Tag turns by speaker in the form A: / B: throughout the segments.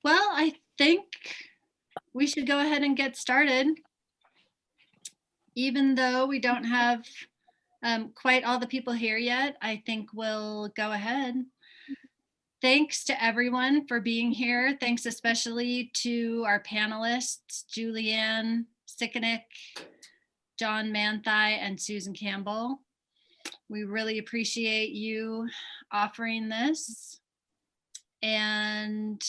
A: Well, I think we should go ahead and get started. Even though we don't have quite all the people here yet, I think we'll go ahead. Thanks to everyone for being here. Thanks especially to our panelists, Julianne, Siqiñiq, John Manthei, and Susan Campbell. We really appreciate you offering this. And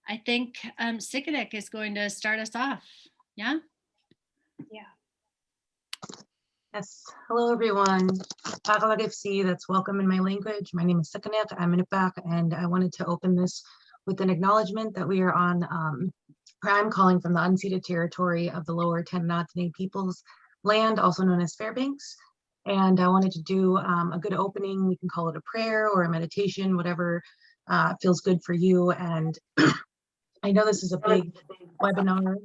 A: I think Siqiñiq is going to start us off. Yeah?
B: Yeah.
C: Yes. Hello, everyone. Tagalog, that's welcome in my language. My name is Siqiñiq. I'm Inupiaq, and I wanted to open this with an acknowledgement that we are on, I'm calling from the unceded territory of the Lower Tenanatane Peoples land, also known as Fairbanks. And I wanted to do a good opening. We can call it a prayer or a meditation, whatever feels good for you. And I know this is a big webinar,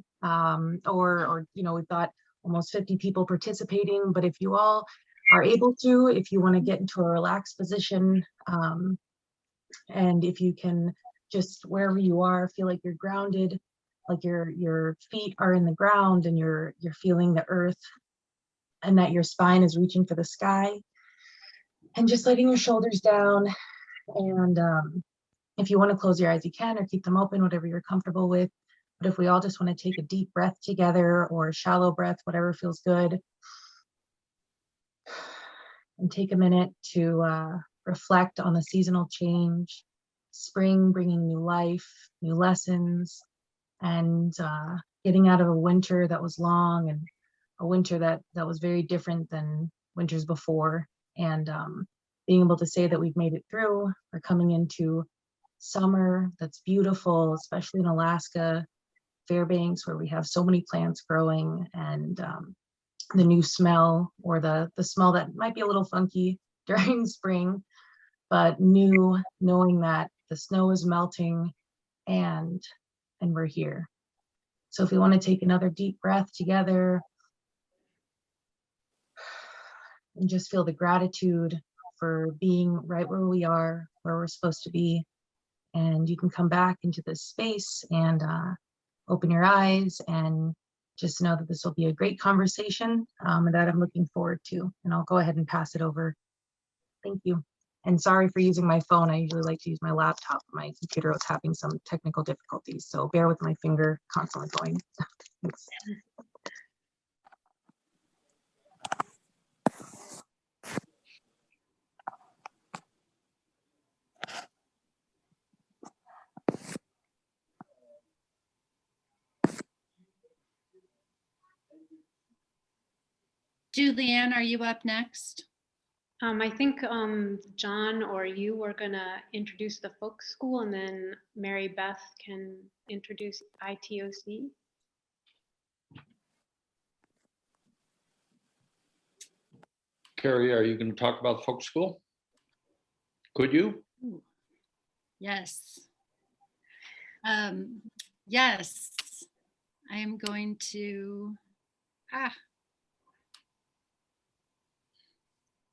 C: or we've got almost 50 people participating, but if you all are able to, if you want to get into a relaxed position, and if you can just wherever you are, feel like you're grounded, like your feet are in the ground and you're feeling the earth and that your spine is reaching for the sky, and just letting your shoulders down. And if you want to close your eyes, you can, or keep them open, whatever you're comfortable with. But if we all just want to take a deep breath together, or a shallow breath, whatever feels good, and take a minute to reflect on the seasonal change, spring bringing new life, new lessons, and getting out of a winter that was long, and a winter that was very different than winters before, and being able to say that we've made it through. We're coming into summer that's beautiful, especially in Alaska, Fairbanks, where we have so many plants growing, and the new smell, or the smell that might be a little funky during spring, but new, knowing that the snow is melting and we're here. So if we want to take another deep breath together and just feel the gratitude for being right where we are, where we're supposed to be. And you can come back into this space and open your eyes and just know that this will be a great conversation that I'm looking forward to. And I'll go ahead and pass it over. Thank you. And sorry for using my phone. I usually like to use my laptop. My computer was having some technical difficulties, so bear with my finger constantly going. Thanks.
A: Julianne, are you up next?
B: I think John or you were gonna introduce the folk school, and then Mary Beth can introduce ITOC.
D: Carrie, are you going to talk about folk school? Could you?
A: Yes. Yes, I am going to,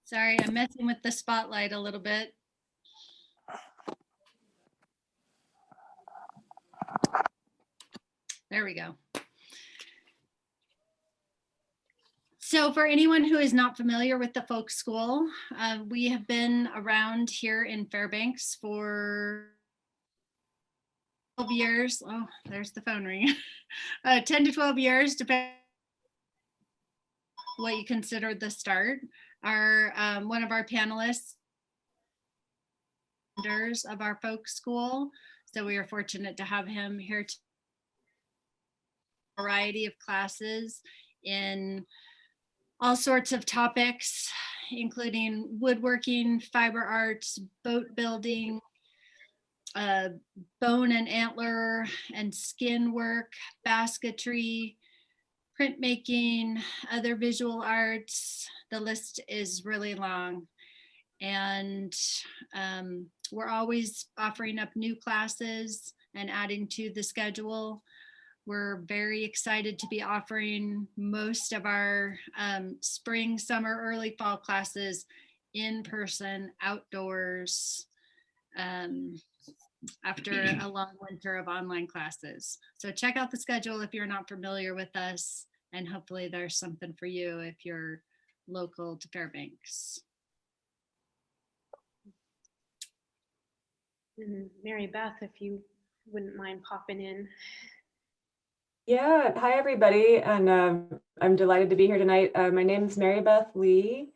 A: sorry, I'm messing with the spotlight a little bit. There we go. So for anyone who is not familiar with the folk school, we have been around here in Fairbanks for 12 years. Oh, there's the phone ring. 10 to 12 years, depending on what you consider the start. One of our panelists of our folk school, so we are fortunate to have him here. A variety of classes in all sorts of topics, including woodworking, fiber arts, boat building, bone and antler and skin work, basketry, printmaking, other visual arts. The list is really long. And we're always offering up new classes and adding to the schedule. We're very excited to be offering most of our spring, summer, early fall classes in person, outdoors, after a long winter of online classes. So check out the schedule if you're not familiar with us, and hopefully there's something for you if you're local to Fairbanks.
B: And Mary Beth, if you wouldn't mind popping in.
E: Yeah, hi everybody, and I'm delighted to be here tonight. My name is Beth Lee.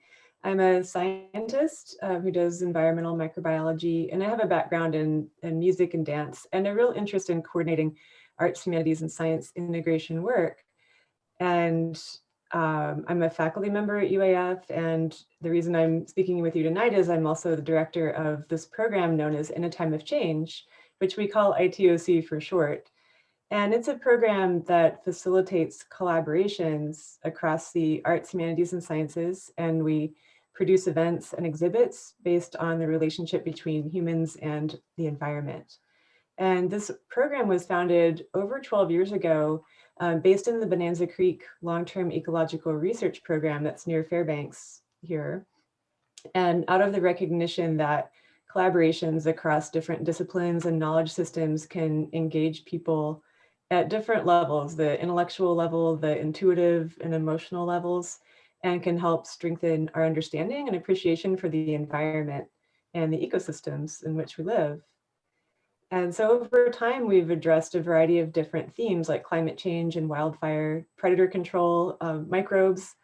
E: I'm a scientist who does environmental microbiology, and I have a background in music and dance, and a real interest in coordinating arts, humanities, and science integration work. And I'm a faculty member at UAF, and the reason I'm speaking with you tonight is I'm also the director of this program known as In a Time of Change, which we call ITOC for short. And it's a program that facilitates collaborations across the arts, humanities, and sciences. And we produce events and exhibits based on the relationship between humans and the environment. And this program was founded over 12 years ago, based in the Bonanza Creek Long-Term Ecological Research Program that's near Fairbanks here. And out of the recognition that collaborations across different disciplines and knowledge systems can engage people at different levels, the intellectual level, the intuitive and emotional levels, and can help strengthen our understanding and appreciation for the environment and the ecosystems in which we live. And so over time, we've addressed a variety of different themes like climate change and wildfire, predator control, microbes.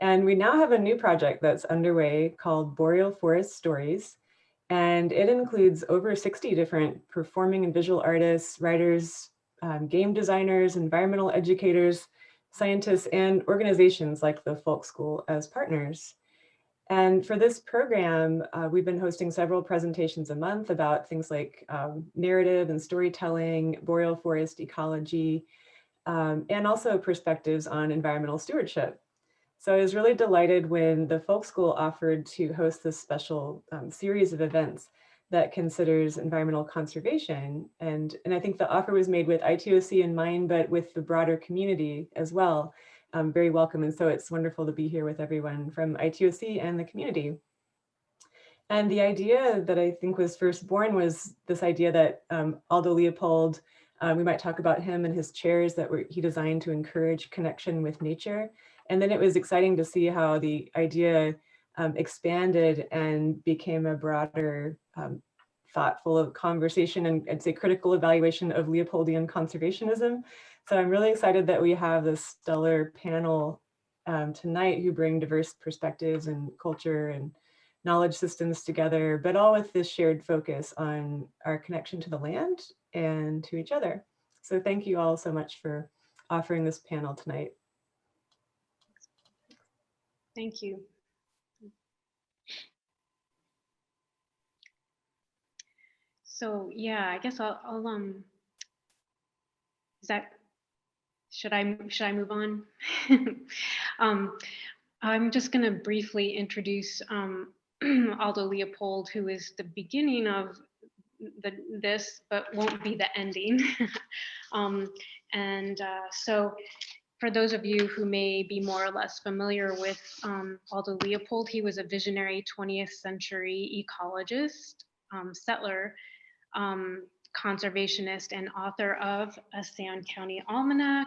E: And we now have a new project that's underway called Boreal Forest Stories. And it includes over 60 different performing and visual artists, writers, game designers, environmental educators, scientists, and organizations like the Folk School as partners. And for this program, we've been hosting several presentations a month about things like narrative and storytelling, boreal forest ecology, and also perspectives on environmental stewardship. So I was really delighted when the Folk School offered to host this special series of events that considers environmental conservation. And I think the offer was made with ITOC in mind, but with the broader community as well. Very welcome. And so it's wonderful to be here with everyone from ITOC and the community. And the idea that I think was first born was this idea that Aldo Leopold, we might talk about him and his chairs that he designed to encourage connection with nature. And then it was exciting to see how the idea expanded and became a broader thoughtful of conversation and I'd say critical evaluation of Leopoldian conservationism. So I'm really excited that we have this stellar panel tonight who bring diverse perspectives and culture and knowledge systems together, but all with this shared focus on our connection to the land and to each other. So thank you all so much for offering this panel tonight.
B: Thank you. So yeah, I guess I'll is that, should I move on? I'm just going to briefly introduce Aldo Leopold, who is the beginning of this, but won't be the ending. So for those of you who may be more or less familiar with Aldo Leopold, he was a visionary 20th century ecologist, settler, conservationist, and author of a Sand County Almanac,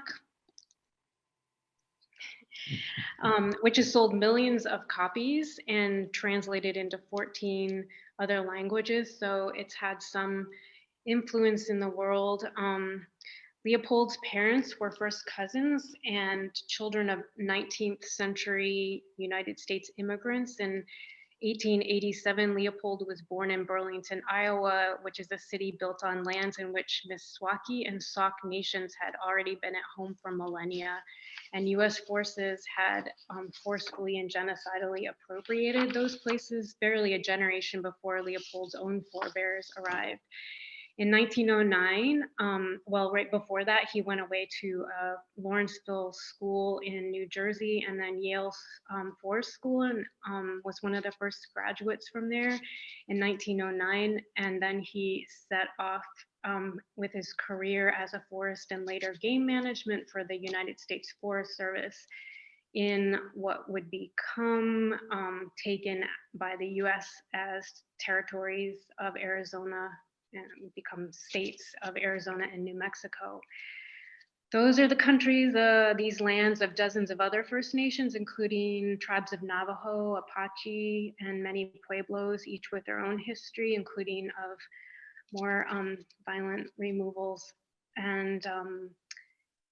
B: which has sold millions of copies and translated into 14 other languages. So it's had some influence in the world. Leopold's parents were first cousins and children of 19th century United States immigrants. In 1887, Leopold was born in Burlington, Iowa, which is a city built on lands in which Meskwaki and Sauk nations had already been at home for millennia. And US forces had forcefully and genocidally appropriated those places barely a generation before Leopold's own forebears arrived. In 1909, well, right before that, he went away to Lawrenceville School in New Jersey and then Yale Forest School and was one of the first graduates from there in 1909. And then he set off with his career as a forest and later game management for the United States Forest Service in what would become taken by the US as territories of Arizona and become states of Arizona and New Mexico. Those are the countries, these lands of dozens of other First Nations, including tribes of Navajo, Apache, and many Pueblos, each with their own history, including of more violent removals. And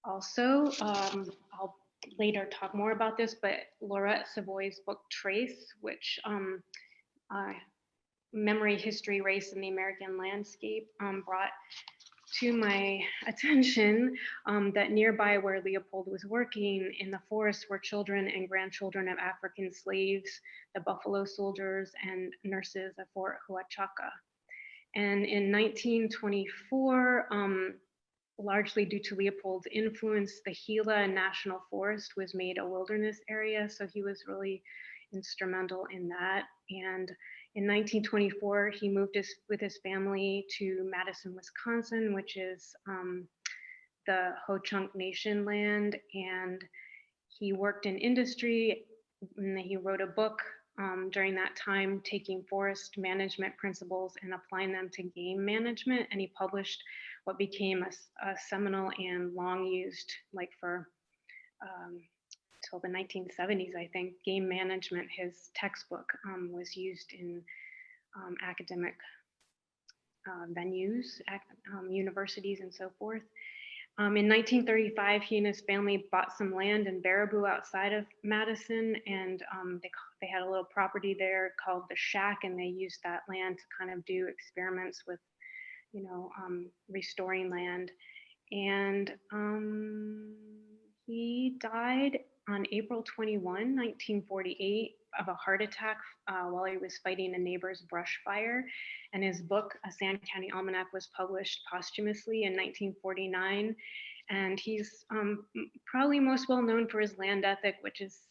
B: also, I'll later talk more about this, but Laurette Savoy's book Trace, which memory, history, race, and the American landscape brought to my attention that nearby where Leopold was working in the forest were children and grandchildren of African slaves, the Buffalo Soldiers, and nurses at Fort Huachaca. And in 1924, largely due to Leopold's influence, the Gila National Forest was made a wilderness area. So he was really instrumental in that. And in 1924, he moved with his family to Madison, Wisconsin, which is the Ho-Chunk Nation land. And he worked in industry, and he wrote a book during that time, taking forest management principles and applying them to game management. And he published what became a seminal and long used, like for till the 1970s, I think, game management. His textbook was used in academic venues, universities, and so forth. In 1935, he and his family bought some land in Baraboo outside of Madison, and they had a little property there called the Shack, and they used that land to kind of do experiments with, restoring land. And he died on April 21, 1948, of a heart attack while he was fighting a neighbor's brush fire. And his book, A Sand County Almanac, was published posthumously in 1949. And he's probably most well known for his land ethic, which is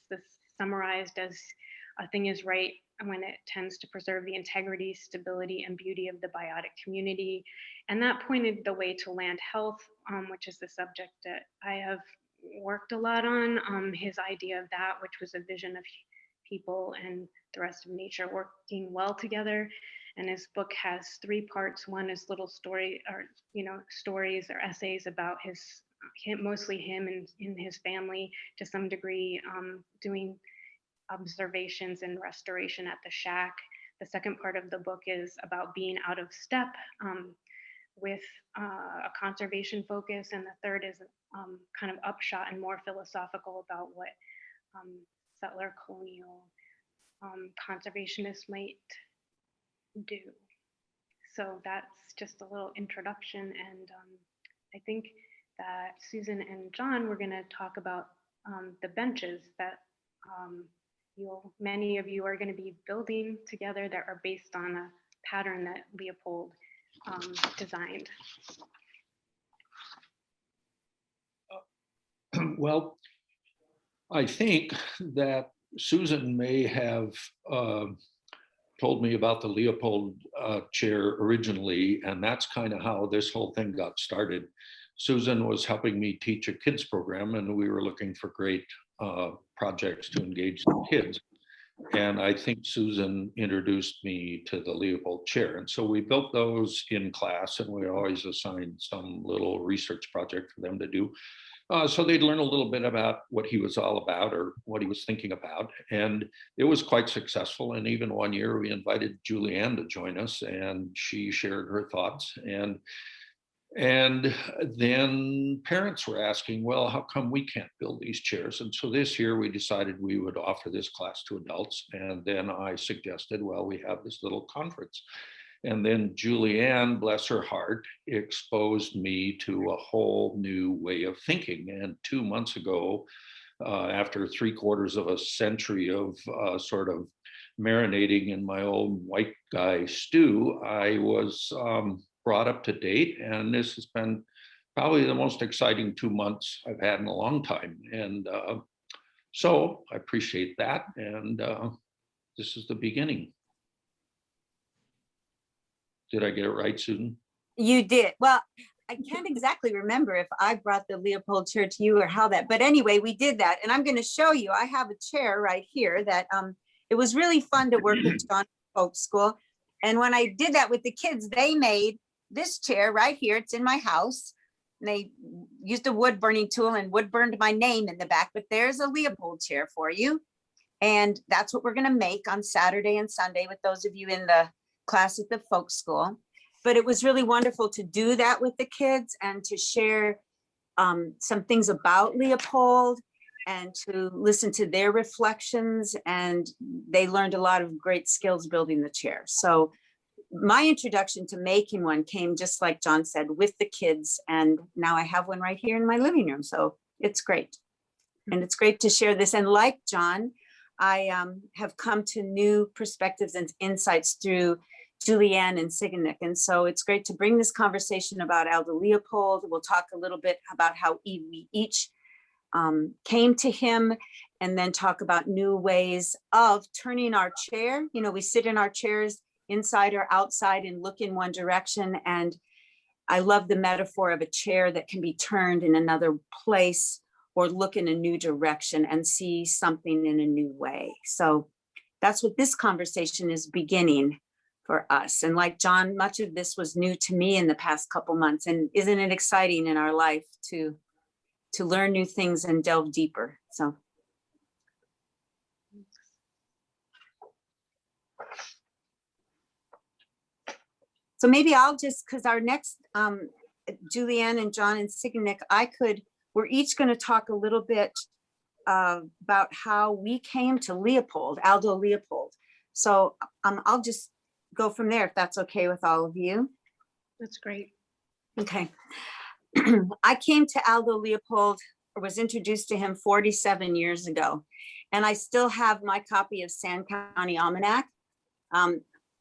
B: summarized as a thing is right when it tends to preserve the integrity, stability, and beauty of the biotic community. And that pointed the way to land health, which is the subject that I have worked a lot on. His idea of that, which was a vision of people and the rest of nature working well together. And his book has 3 parts. One is little stories or essays about mostly him and his family, to some degree, doing observations and restoration at the Shack. The second part of the book is about being out of step with a conservation focus. And the third is kind of upshot and more philosophical about what settler-colonial conservationists might do. So that's just a little introduction. And I think that Susan and John were going to talk about the benches that many of you are going to be building together that are based on a pattern that Leopold designed.
D: Well, I think that Susan may have told me about the Leopold chair originally, and that's kind of how this whole thing got started. Susan was helping me teach a kids program, and we were looking for great projects to engage the kids. And I think Susan introduced me to the Leopold chair. And so we built those in class, and we always assigned some little research project for them to do. So they'd learn a little bit about what he was all about or what he was thinking about. And it was quite successful. And even one year we invited Julianne to join us, and she shared her thoughts. And then parents were asking, well, how come we can't build these chairs? And so this year we decided we would offer this class to adults. And then I suggested, well, we have this little conference. And then Julianne, bless her heart, exposed me to a whole new way of thinking. And 2 months ago, after 3/4 of a century of sort of marinating in my old white guy stew, I was brought up to date. And this has been probably the most exciting 2 months I've had in a long time. And so I appreciate that. And this is the beginning. Did I get it right, Susan?
F: You did. Well, I can't exactly remember if I brought the Leopold chair to you or how that, but anyway, we did that. And I'm going to show you, I have a chair right here that it was really fun to work with John Folk School. And when I did that with the kids, they made this chair right here. It's in my house. And they used a wood burning tool and wood burned my name in the back, but there's a Leopold chair for you. And that's what we're going to make on Saturday and Sunday with those of you in the class at the folk school. But it was really wonderful to do that with the kids and to share some things about Leopold and to listen to their reflections. And they learned a lot of great skills building the chair. So my introduction to making one came, just like John said, with the kids. And now I have one right here in my living room. So it's great. And it's great to share this. And like John, I have come to new perspectives and insights through Julianne and Siqiñiq. And so it's great to bring this conversation about Aldo Leopold. We'll talk a little bit about how we each came to him, and then talk about new ways of turning our chair. You know, we sit in our chairs inside or outside and look in one direction. And I love the metaphor of a chair that can be turned in another place or look in a new direction and see something in a new way. So that's what this conversation is beginning for us. And like John, much of this was new to me in the past couple months. And isn't it exciting in our life to learn new things and delve deeper? So maybe I'll just, because our next, Julianne and John and Siqiñiq, we're each going to talk a little bit about how we came to Leopold, Aldo Leopold. So I'll just go from there, if that's okay with all of you.
B: That's great.
F: Okay. I came to Aldo Leopold, or was introduced to him 47 years ago. And I still have my copy of Sand County Almanac.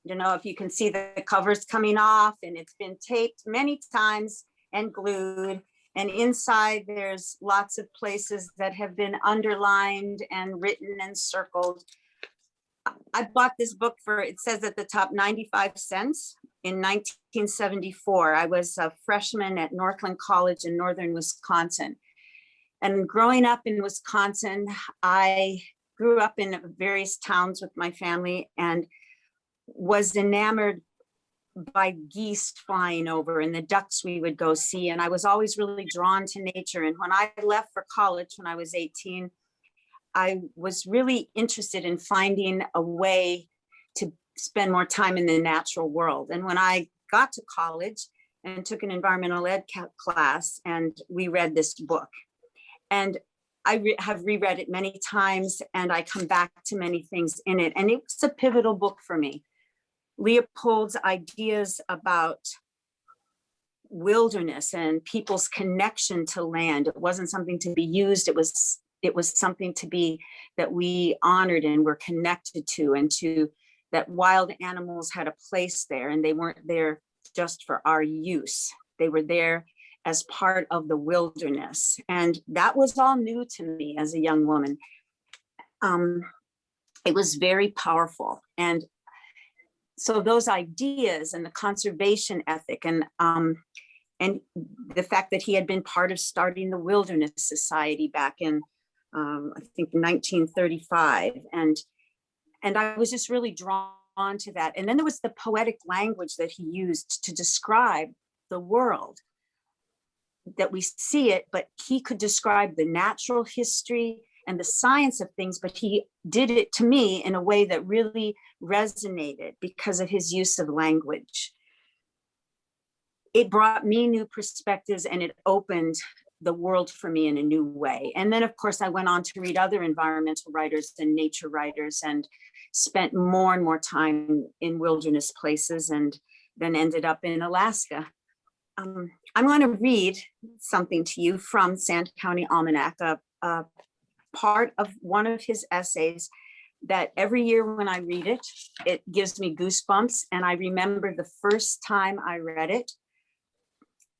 F: You know, if you can see the covers coming off, and it's been taped many times and glued. And inside there's lots of places that have been underlined and written and circled. I bought this book for, it says at the top, 95 cents in 1974. I was a freshman at Northland College in northern Wisconsin. And growing up in Wisconsin, I grew up in various towns with my family and was enamored by geese flying over and the ducks we would go see. And I was always really drawn to nature. And when I left for college, when I was 18, I was really interested in finding a way to spend more time in the natural world. And when I got to college and took an environmental ed class, and we read this book, and I have reread it many times, and I come back to many things in it. And it was a pivotal book for me. Leopold's ideas about wilderness and people's connection to land. It wasn't something to be used. It was something to be, that we honored and were connected to, and to that wild animals had a place there, and they weren't there just for our use. They were there as part of the wilderness. And that was all new to me as a young woman. It was very powerful. And so those ideas and the conservation ethic and the fact that he had been part of starting the Wilderness Society back in, I think 1935. And I was just really drawn to that. And then there was the poetic language that he used to describe the world, that we see it, but he could describe the natural history and the science of things, but he did it to me in a way that really resonated because of his use of language. It brought me new perspectives, and it opened the world for me in a new way. And then, of course, I went on to read other environmental writers and nature writers, and spent more and more time in wilderness places, and then ended up in Alaska. I'm going to read something to you from Sand County Almanac, a part of one of his essays that every year when I read it, it gives me goosebumps. And I remember the first time I read it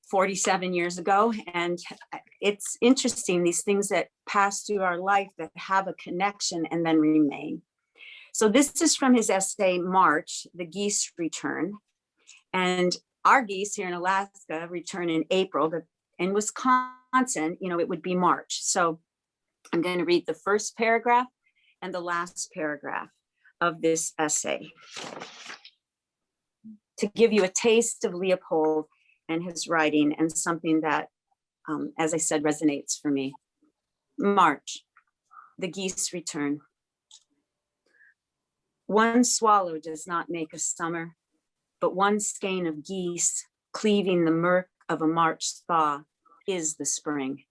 F: 47 years ago. And it's interesting, these things that pass through our life that have a connection and then remain. So this is from his essay, March, The Geese Return. And Our geese here in Alaska return in April, but in Wisconsin, it would be March. So I'm going to read the first paragraph and the last paragraph of this essay to give you a taste of Leopold and his writing, and something that, as I said, resonates for me. March, the geese return. One swallow does not make a summer, but one skein of geese cleaving the murk of a March thaw is the spring.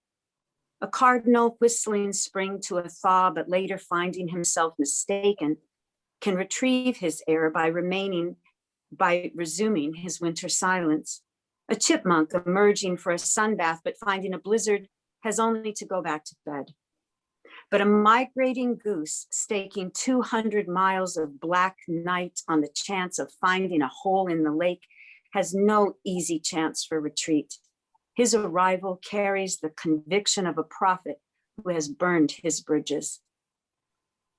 F: A cardinal whistling spring to a thaw, but later finding himself mistaken, can retrieve his error by resuming his winter silence. A chipmunk emerging for a sunbath, but finding a blizzard, has only to go back to bed. But a migrating goose staking 200 miles of black night on the chance of finding a hole in the lake has no easy chance for retreat. His arrival carries the conviction of a prophet who has burned his bridges.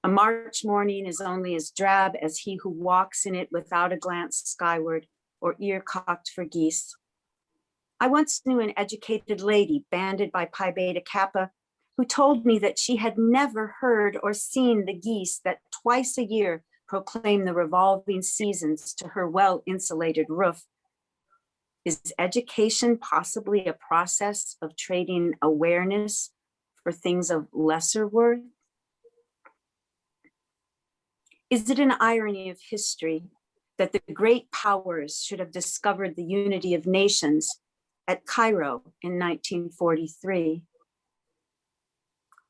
F: A March morning is only as drab as he who walks in it without a glance skyward or ear cocked for geese. I once knew an educated lady banded by Pi Beta Kappa who told me that she had never heard or seen the geese that twice a year proclaim the revolving seasons to her well-insulated roof. Is education possibly a process of trading awareness for things of lesser worth? Is it an irony of history that the great powers should have discovered the unity of nations at Cairo in 1943?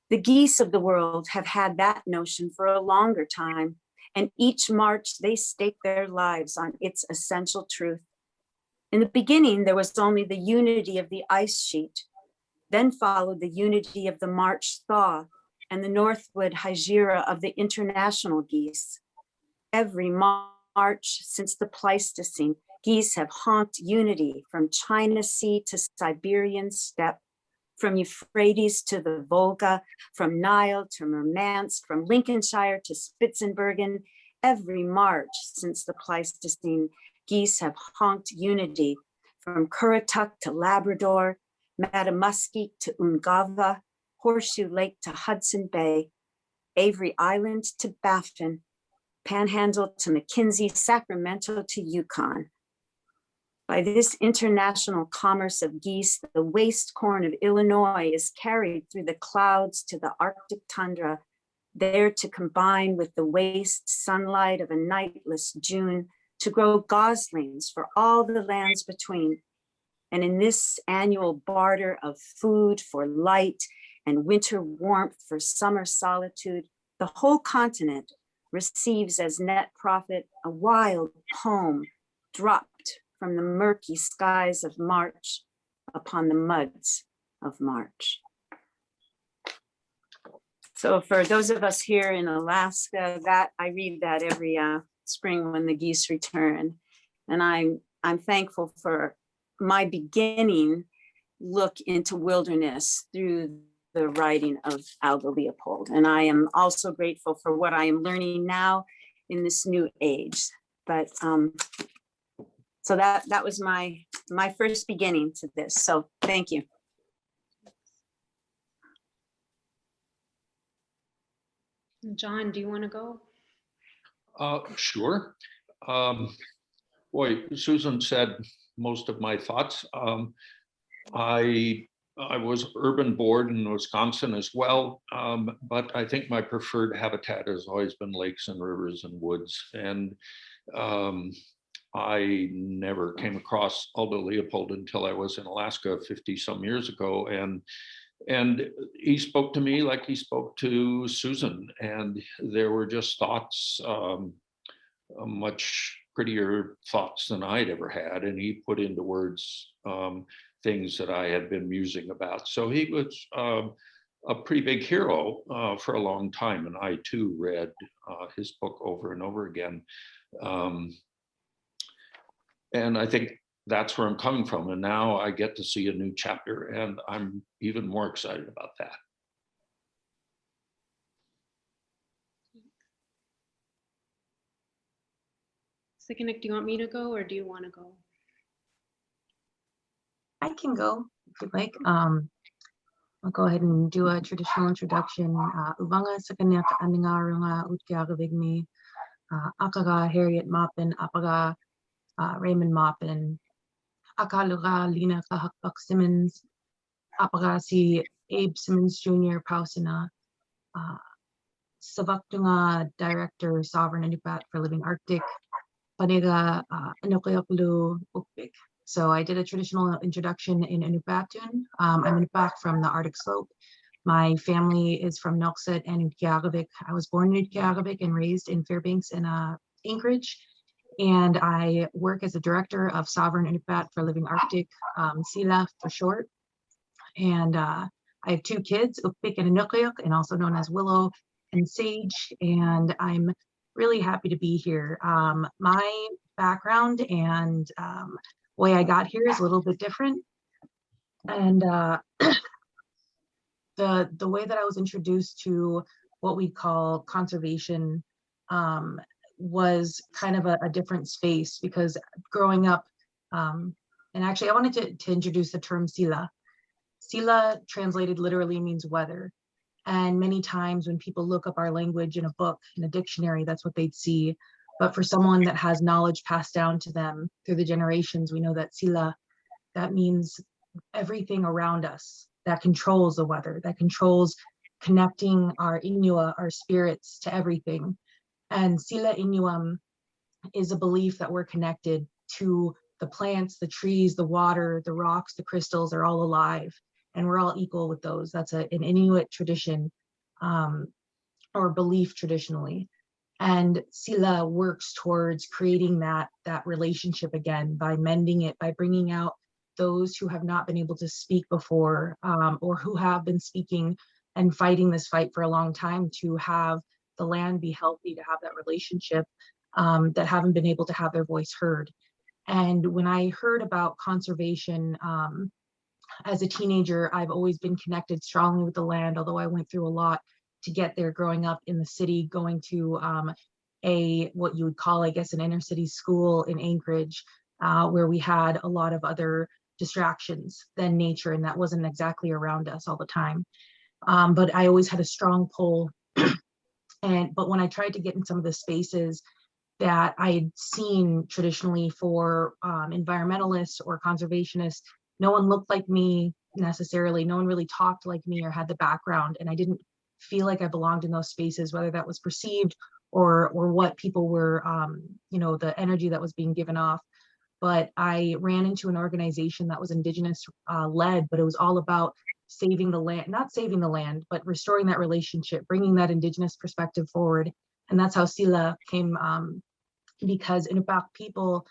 F: The geese of the world have had that notion for a longer time, and each March they stake their lives on its essential truth. In the beginning, there was only the unity of the ice sheet. Then followed the unity of the March thaw and the northward Hijira of the international geese. Every March since the Pleistocene, geese have honked unity from China Sea to Siberian steppe, from Euphrates to the Volga, from Nile to Murmansk, from Lincolnshire to Spitzenbergen. Every March since the Pleistocene, geese have honked unity from Currituck to Labrador, Matamuskeek to Ungava, Horseshoe Lake to Hudson Bay, Avery Island to Baffin, Panhandle to McKinsey, Sacramento to Yukon. By this international commerce of geese, the waste corn of Illinois is carried through the clouds to the Arctic tundra, there to combine with the waste sunlight of a nightless June to grow goslings for all the lands between. And in this annual barter of food for light and winter warmth for summer solitude, the whole continent receives as net profit a wild poem dropped from the murky skies of March upon the muds of March. So for those of us here in Alaska, that I read that every spring when the geese return. And I'm thankful for my beginning look into wilderness through the writing of Aldo Leopold. And I am also grateful for what I am learning now in this new age. But so that was my first beginning to this. So thank you.
B: John, do you want to go?
D: Sure. Boy, Susan said most of my thoughts. I was urban board in Wisconsin as well, but I think my preferred habitat has always been lakes and rivers and woods. And I never came across Aldo Leopold until I was in Alaska 50 some years ago. And he spoke to me like he spoke to Susan, and there were just thoughts, much prettier thoughts than I'd ever had. And he put into words things that I had been musing about. So he was a pretty big hero for a long time. And I too read his book over and over again. And I think that's where I'm coming from. And now I get to see a new chapter, and I'm even more excited about that.
B: Siqiñiq, do you want me to go or do you want to go?
C: I can go if you'd like. I'll go ahead and do a traditional introduction. Uvanga Siqiñiq Maupin Utkiagavigmi, Akaga Harriet Maupin, Apaga Raymond Maupin, Akaluga Lina Kahakbuk Simmons, Apaga si Abe Simmons Jr. Pausina, Savaktunga Director Sovereign Inupiat for Living Arctic, Paniga Inukayaklu Ukpik. So I did a traditional introduction in Inupatun. I'm Inupiaq from the Arctic Slope. My family is from Nuiqsut and Utqiagavik. I was born in Utqiagavik and raised in Fairbanks in Anchorage. And I work as a director of Sovereign Inupiat for Living Arctic, SILA for short. And I have two kids, Ukpik and Inukayuk, and also known as Willow and Sage. And I'm really happy to be here. My background and way I got here is a little bit different. And the way that I was introduced to what we call conservation was kind of a different space, because growing up, and actually I wanted to introduce the term Sila. Sila translated literally means weather. And many times when people look up our language in a book, in a dictionary, that's what they'd see. But for someone that has knowledge passed down to them through the generations, we know that Sila, that means everything around us that controls the weather, that controls connecting our Inua, our spirits, to everything. And Sila Inuam is a belief that we're connected to the plants, the trees, the water, the rocks, the crystals are all alive. And we're all equal with those. That's an Inuit tradition or belief traditionally. And Sila works towards creating that relationship again by mending it, by bringing out those who have not been able to speak before, or who have been speaking and fighting this fight for a long time to have the land be healthy, to have that relationship, that haven't been able to have their voice heard. And when I heard about conservation, as a teenager, I've always been connected strongly with the land, although I went through a lot to get there growing up in the city, going to what you would call, I guess, an inner city school in Anchorage, where we had a lot of other distractions than nature, and that wasn't exactly around us all the time. But I always had a strong pull. But when I tried to get in some of the spaces that I had seen traditionally for environmentalists or conservationists, no one looked like me necessarily. No one really talked like me or had the background. And I didn't feel like I belonged in those spaces, whether that was perceived or what people were, the energy that was being given off. But I ran into an organization that was Indigenous led, but it was all about saving the land, not saving the land, but restoring that relationship, bringing that Indigenous perspective forward. And that's how Sila came, because Inupiaq people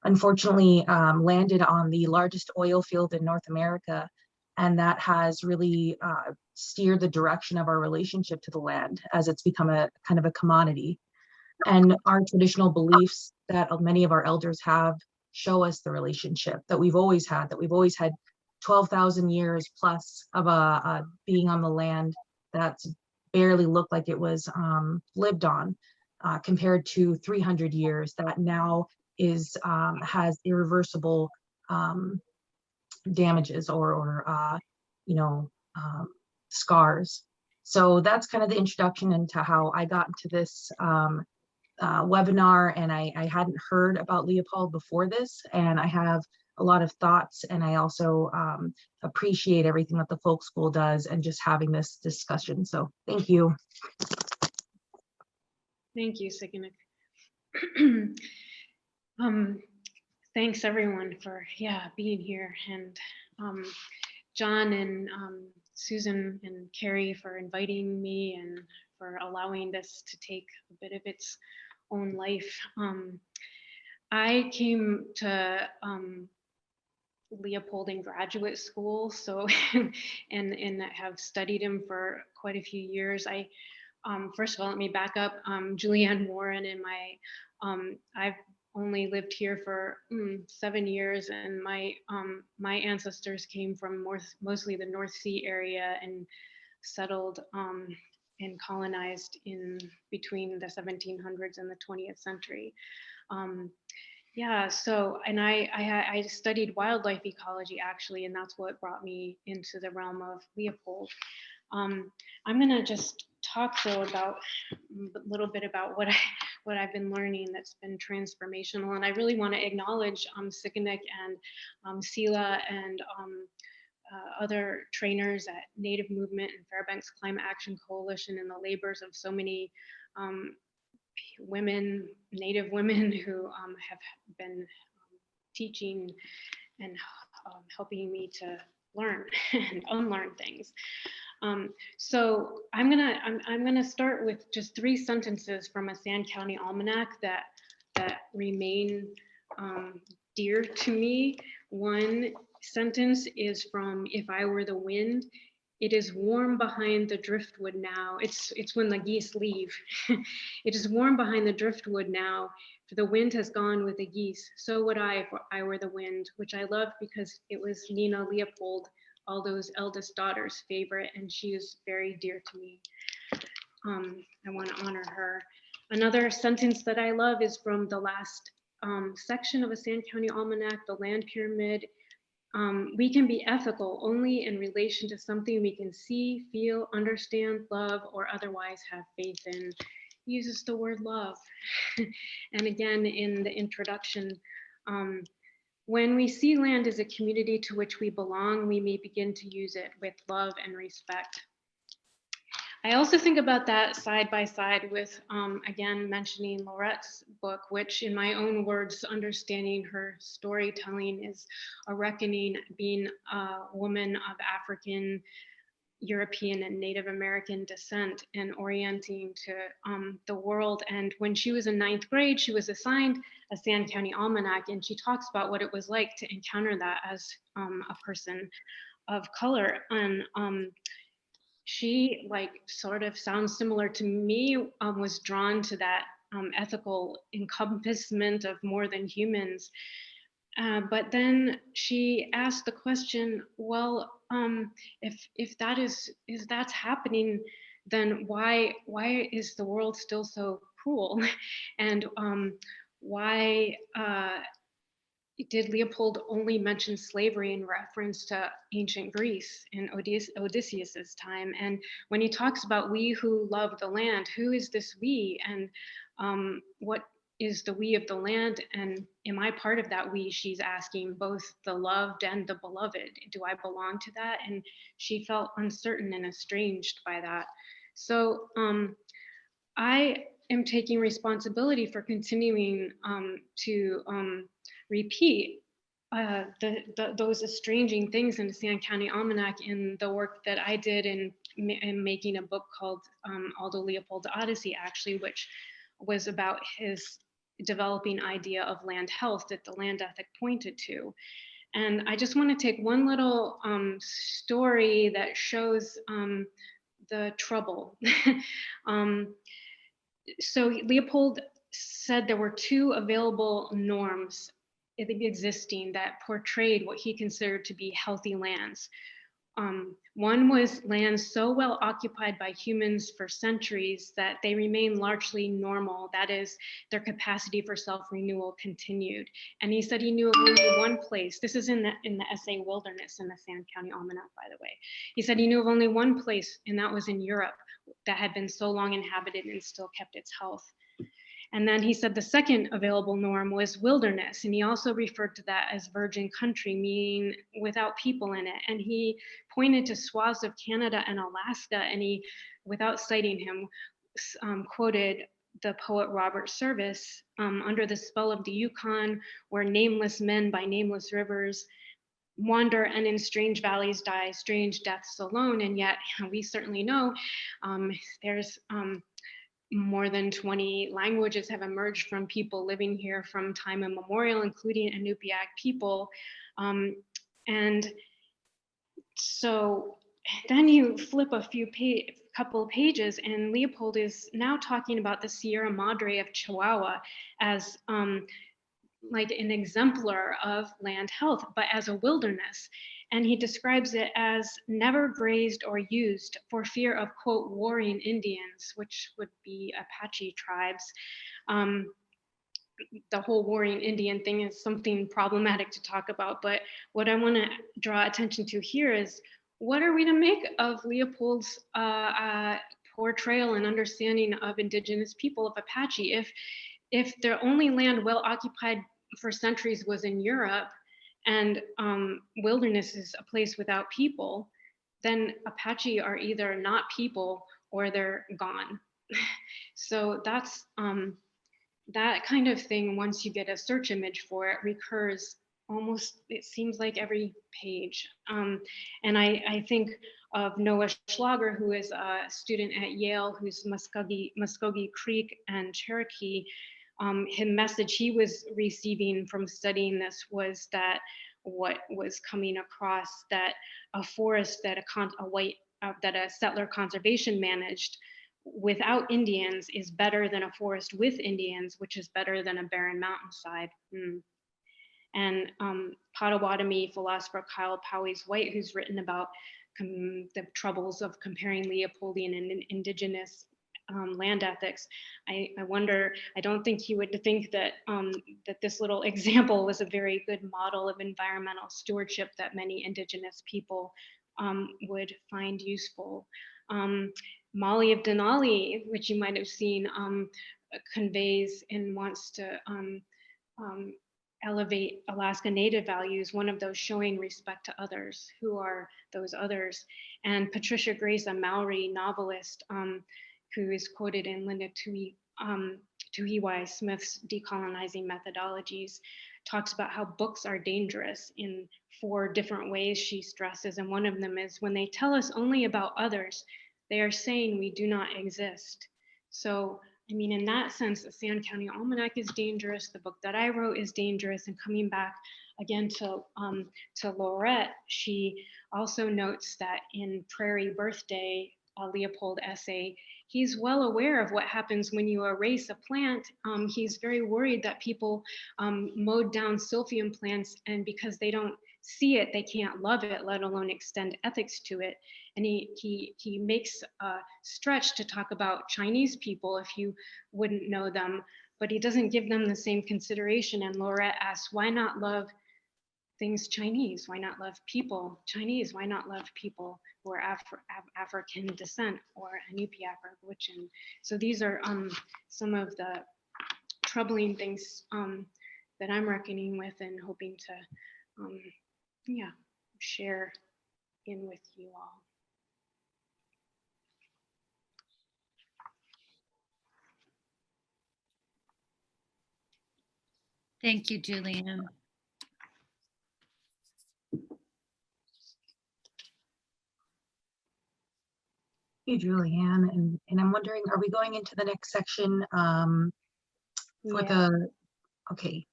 C: unfortunately landed on the largest oil field in North America. And that has really steered the direction of our relationship to the land, as it's become a kind of a commodity. And our traditional beliefs that many of our elders have show us the relationship that we've always had, 12,000 years plus of being on the land that's barely looked like it was lived on, compared to 300 years that now has irreversible damages or scars. So that's kind of the introduction into how I got into this webinar, and I hadn't heard about Leopold before this, and I have a lot of thoughts, and I also appreciate everything that the folk school does and just having this discussion. So thank you.
B: Thank you, Siqiñiq. Thanks everyone for being here, and John and Susan and Carrie for inviting me and for allowing this to take a bit of its own life. I came to Leopold in graduate school, so and have studied him for quite a few years. First of all, let me back up. Julianne Warren and I've only lived here for 7 years, and my ancestors came from mostly the North Sea area and settled and colonized in between the 1700s and the 20th century. Yeah, so, and I studied wildlife ecology actually, and that's what brought me into the realm of Leopold. I'm gonna just talk though about a little bit about what I've been learning that's been transformational, and I really want to acknowledge Siqiñiq and Sila and other trainers at Native Movement and Fairbanks Climate Action Coalition, and the labors of so many um, women, Native women who have been teaching and helping me to learn and unlearn things. So I'm gonna start with just 3 sentences from a Sand County Almanac that remain dear to me. One sentence is from "If I Were the Wind." It is warm behind the driftwood now. It's when the geese leave. It is warm behind the driftwood now, for the wind has gone with the geese. So would I if I were the wind, which I love because it was Nina Leopold, Aldo's eldest daughter's favorite, and she is very dear to me. I want to honor her. Another sentence that I love is from the last section of a Sand County Almanac, the Land Pyramid. We can be ethical only in relation to something we can see, feel, understand, love, or otherwise have faith in. He uses the word love. And again, in the introduction, when we see land as a community to which we belong, we may begin to use it with love and respect. I also think about that side by side with, again, mentioning Laurette's book, which in my own words, understanding her storytelling is a reckoning, being a woman of African, European, and Native American descent and orienting to the world. And when she was in 9th grade, she was assigned a Sand County Almanac, and she talks about what it was like to encounter that as a person of color. And she, like, sort of sounds similar to me, was drawn to that ethical encompassment of more than humans. But then she asked the question, well, if that's happening, then why is the world still so cruel? And why did Leopold only mention slavery in reference to ancient Greece in Odysseus's time? And when he talks about we who love the land, who is this we? And what is the we of the land? And am I part of that we? She's asking, both the loved and the beloved. Do I belong to that? And she felt uncertain and estranged by that. So I am taking responsibility for continuing to repeat those estranging things in the Sand County Almanac in the work that I did in making a book called Aldo Leopold's Odyssey, actually, which was about his developing idea of land health that the land ethic pointed to. And I just want to take one little story that shows the trouble. So Leopold said there were 2 available norms existing that portrayed what he considered to be healthy lands. One was lands so well occupied by humans for centuries that they remain largely normal. That is, their capacity for self-renewal continued. And he said he knew of only one place. This is in the essay Wilderness in the Sand County Almanac, by the way. He said he knew of only one place, and that was in Europe, that had been so long inhabited and still kept its health. And then he said the second available norm was wilderness. And he also referred to that as virgin country, meaning without people in it. And he pointed to swaths of Canada and Alaska, and he, without citing him, quoted the poet Robert Service, under the spell of the Yukon, where nameless men by nameless rivers wander and in strange valleys die strange deaths alone. And yet we certainly know there's more than 20 languages have emerged from people living here from time immemorial, including Inupiaq people. And so then you flip a couple pages, and Leopold is now talking about the Sierra Madre of Chihuahua as like an exemplar of land health, but as a wilderness. And he describes it as never grazed or used for fear of, quote, warring Indians, which would be Apache tribes. the whole warring Indian thing is something problematic to talk about. But what I want to draw attention to here is, what are we to make of Leopold's portrayal and understanding of indigenous people of Apache? If their only land well occupied for centuries was in Europe, and wilderness is a place without people, then Apache are either not people or they're gone. So that's that kind of thing, once you get a search image for it, recurs almost, it seems like every page. And I think of Noah Schlager, who is a student at Yale, who's Muskogee Creek and Cherokee. His message he was receiving from studying this was that what was coming across, that a forest that a settler conservation managed without Indians is better than a forest with Indians, which is better than a barren mountainside. And Potawatomi philosopher Kyle Powys-White, who's written about the troubles of comparing Leopoldian and indigenous land ethics, I wonder, I don't think he would think that that this little example was a very good model of environmental stewardship that many indigenous people would find useful. Molly of Denali, which you might have seen, conveys and wants to elevate Alaska Native values, one of those showing respect to others. Who are those others? And Patricia Grace, a Maori novelist, who is quoted in Linda Tuhiwai Smith's Decolonizing Methodologies, talks about how books are dangerous in 4 different ways she stresses. And one of them is, when they tell us only about others, they are saying we do not exist. So, I mean, in that sense, the Sand County Almanac is dangerous. The book that I wrote is dangerous. And coming back again to Laurette, she also notes that in Prairie Birthday, a Leopold essay, he's well aware of what happens when you erase a plant. He's very worried that people mowed down silphium plants, and because they don't see it, they can't love it, let alone extend ethics to it. And he makes a stretch to talk about Chinese people if you wouldn't know them, but he doesn't give them the same consideration. And Laurette asks, why not love things Chinese? Why not love people Chinese? Why not love people who are African descent or Inupiaq or Gwich'in? So these are some of the troubling things that I'm reckoning with and hoping to share in with you all.
A: Thank you, Julianne.
C: Thank you, Julianne. And I'm wondering, are we going into the next section okay,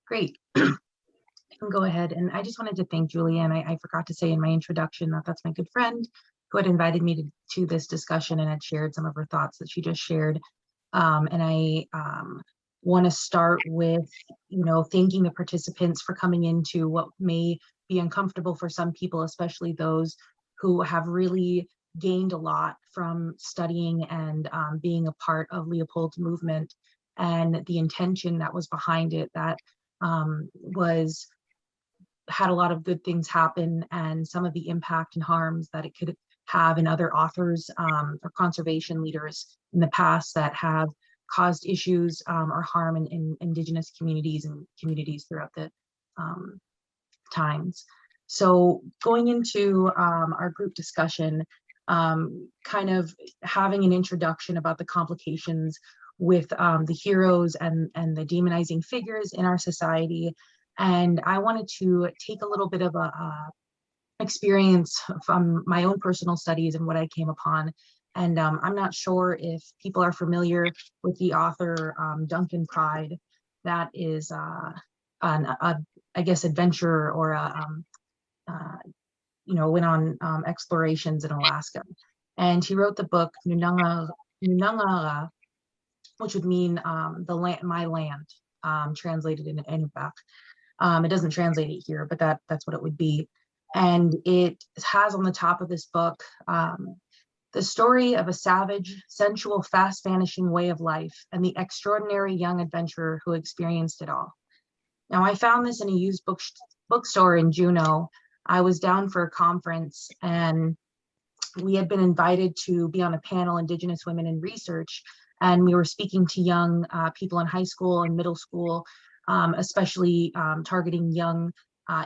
C: great. I can go ahead. And I just wanted to thank Julianne. I forgot to say in my introduction that that's my good friend who had invited me to this discussion and had shared some of her thoughts that she just shared. And I want to start with, thanking the participants for coming into what may be uncomfortable for some people, especially those who have really gained a lot from studying and being a part of Leopold's movement, and the intention that was behind it, that had a lot of good things happen, and some of the impact and harms that it could have in other authors or conservation leaders in the past that have caused issues or harm in Indigenous communities and communities throughout the times. So going into our group discussion, kind of having an introduction about the complications with the heroes and the demonizing figures in our society. And I wanted to take a little bit of a experience from my own personal studies and what I came upon. And I'm not sure if people are familiar with the author Duncan Pride. That is I guess, adventurer, or went on explorations in Alaska. And he wrote the book Nunangara, which would mean the land, my land, translated in Inupiaq. It doesn't translate it here, but that's what it would be. And it has on the top of this book the story of a savage, sensual, fast vanishing way of life and the extraordinary young adventurer who experienced it all. Now, I found this in a used bookstore in Juneau. I was down for a conference and we had been invited to be on a panel, Indigenous Women in Research, and we were speaking to young people in high school and middle school, especially targeting young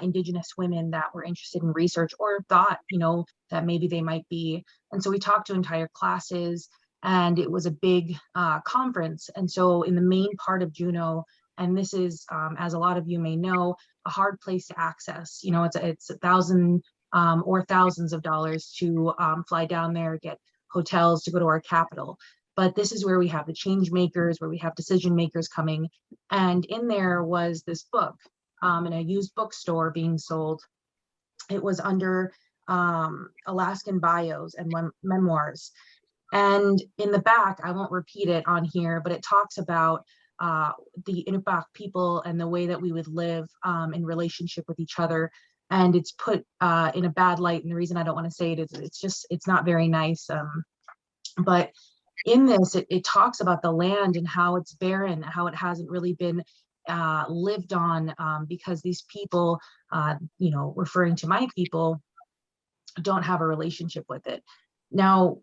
C: Indigenous women that were interested in research or thought, that maybe they might be. And so we talked to entire classes, and it was a big conference. And so in the main part of Juneau, and this is, as a lot of you may know, a hard place to access. It's $1,000 or thousands of dollars to fly down there, get hotels to go to our capital. But this is where we have the change makers, where we have decision makers coming. And in there was this book in a used bookstore being sold. It was under Alaskan bios and memoirs. And in the back, I won't repeat it on here, but it talks about the Inupiaq people and the way that we would live in relationship with each other. And it's put in a bad light. And the reason I don't want to say it is it's not very nice. But in this, it talks about the land and how it's barren, how it hasn't really been lived on because these people, referring to my people, don't have a relationship with it. Now,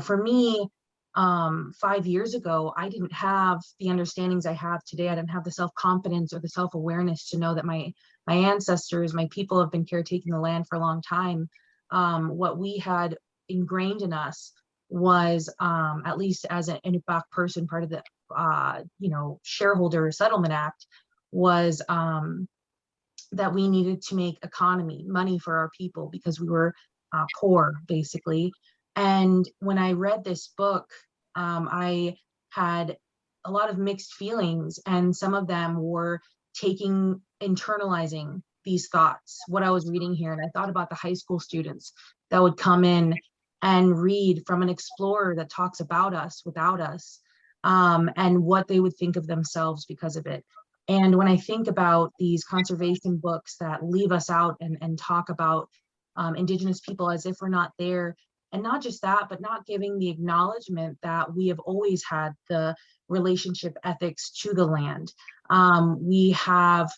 C: for me, 5 years ago, I didn't have the understandings I have today. I didn't have the self-confidence or the self-awareness to know that my ancestors, my people have been caretaking the land for a long time. What we had ingrained in us was, at least as an Inupiaq person, part of the, Shareholder Settlement Act, was that we needed to make money for our people because we were poor, basically. And when I read this book, I had a lot of mixed feelings, and some of them were internalizing these thoughts, what I was reading here. And I thought about the high school students that would come in and read from an explorer that talks about us without us, and what they would think of themselves because of it. And when I think about these conservation books that leave us out and talk about Indigenous people as if we're not there, and not just that, but not giving the acknowledgement that we have always had the relationship ethics to the land. We have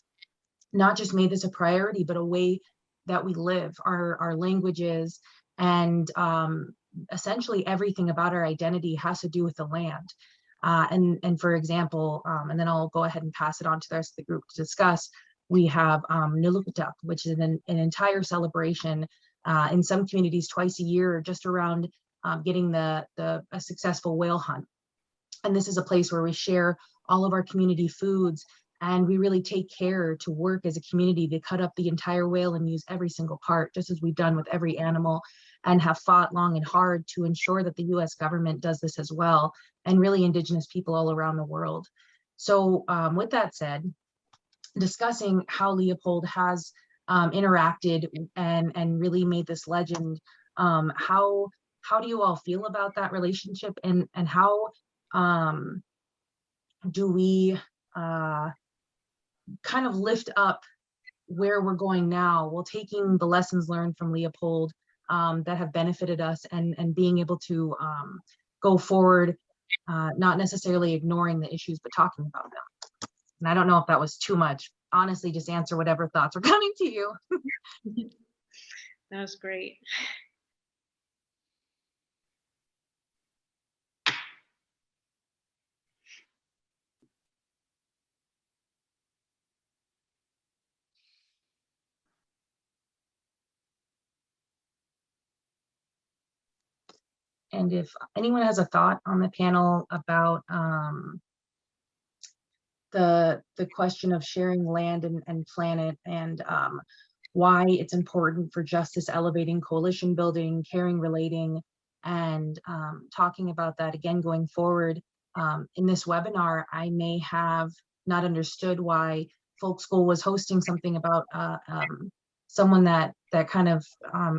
C: not just made this a priority, but a way that we live, our languages, and essentially everything about our identity has to do with the land. And for example, and then I'll go ahead and pass it on to the rest of the group to discuss, we have Nulukutuk, which is an entire celebration in some communities twice a year, just around getting a successful whale hunt. And this is a place where we share all of our community foods, and we really take care to work as a community to cut up the entire whale and use every single part, just as we've done with every animal, and have fought long and hard to ensure that the US government does this as well, and really Indigenous people all around the world. So with that said, discussing how Leopold has interacted and really made this legend, how do you all feel about that relationship, and how do we kind of lift up where we're going now, while taking the lessons learned from Leopold that have benefited us, and being able to go forward, not necessarily ignoring the issues, but talking about them. And I don't know if that was too much. Honestly, just answer whatever thoughts are coming to you.
B: That was great.
C: And if anyone has a thought on the panel about the question of sharing land and planet, and why it's important for justice elevating, coalition building, caring, relating, and talking about that again going forward. In this webinar, I may have not understood why Folk School was hosting something about someone that kind of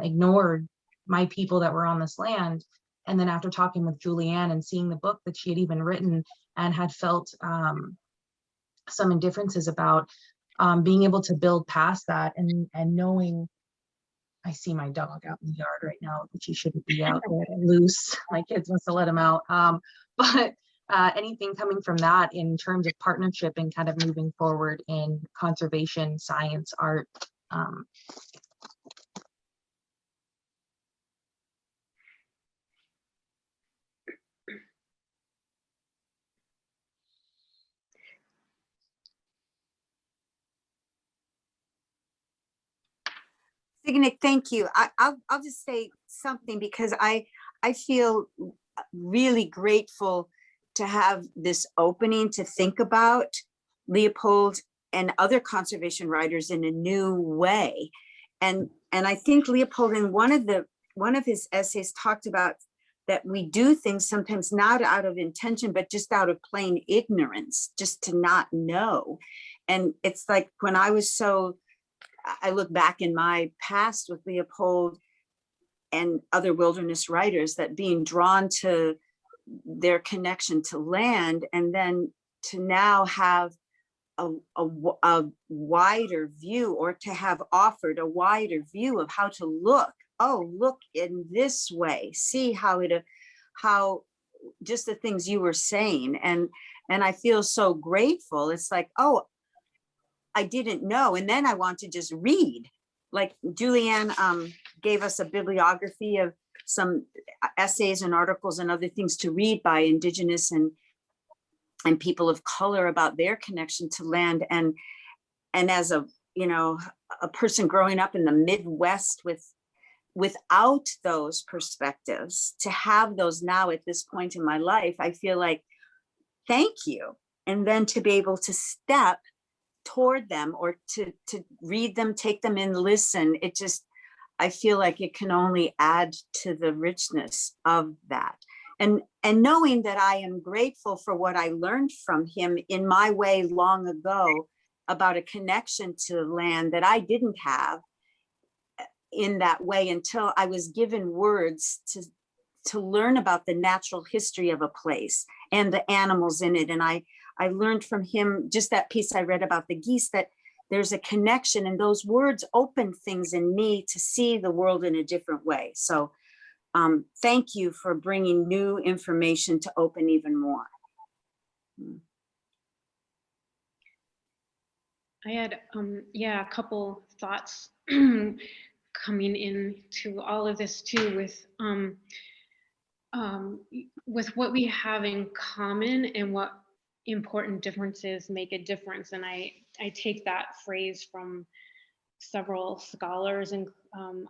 C: ignored my people that were on this land. And then after talking with Julianne and seeing the book that she had even written and had felt some indifferences about, being able to build past that, and knowing I see my dog out in the yard right now, which he shouldn't be out there loose. My kids must have let him out. But anything coming from that in terms of partnership and kind of moving forward in conservation, science, art.
F: Siqiñiq, thank you. I'll just say something because I feel really grateful to have this opening to think about Leopold and other conservation writers in a new way. And I think Leopold in one of his essays talked about that we do things sometimes not out of intention, but just out of plain ignorance, just to not know. And it's like when I look back in my past with Leopold and other wilderness writers, that being drawn to their connection to land, and then to now have a wider view, or to have offered a wider view of how to look. Oh, look in this way, see how just the things you were saying. And I feel so grateful. It's like, oh, I didn't know. And then I want to just read. Like Julianne gave us a bibliography of some essays and articles and other things to read by Indigenous and people of color about their connection to land. And as a person growing up in the Midwest without those perspectives, to have those now at this point in my life, I feel like, thank you. And then to be able to step toward them, or to read them, take them in, listen, I feel like it can only add to the richness of that. And knowing that I am grateful for what I learned from him in my way long ago about a connection to land that I didn't have in that way until I was given words to learn about the natural history of a place and the animals in it. And I learned from him, just that piece I read about the geese, that there's a connection, and those words opened things in me to see the world in a different way. So thank you for bringing new information to open even more.
B: I had a couple thoughts coming into all of this too, with what we have in common and what important differences make a difference. And I take that phrase from several scholars, and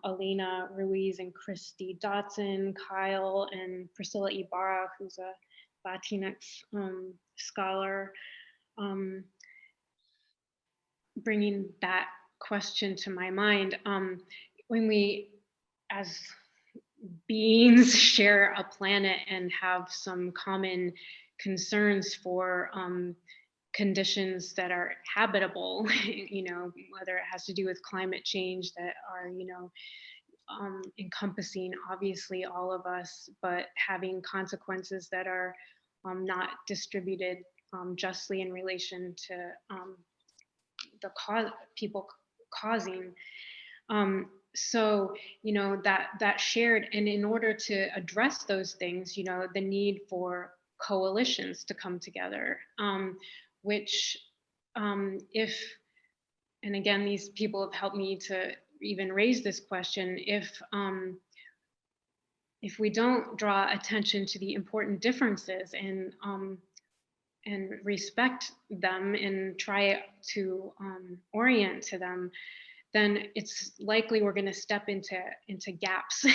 B: Alina Ruiz and Christy Dotson, Kyle and Priscilla Ibarra, who's a Latinx scholar, bringing that question to my mind. When we, as beings, share a planet and have some common concerns for conditions that are habitable, whether it has to do with climate change that are, encompassing obviously all of us, but having consequences that are not distributed justly in relation to the people causing. So, that shared, and in order to address those things, the need for coalitions to come together, which and again, these people have helped me to even raise this question, if we don't draw attention to the important differences and respect them and try to orient to them, then it's likely we're going to step into gaps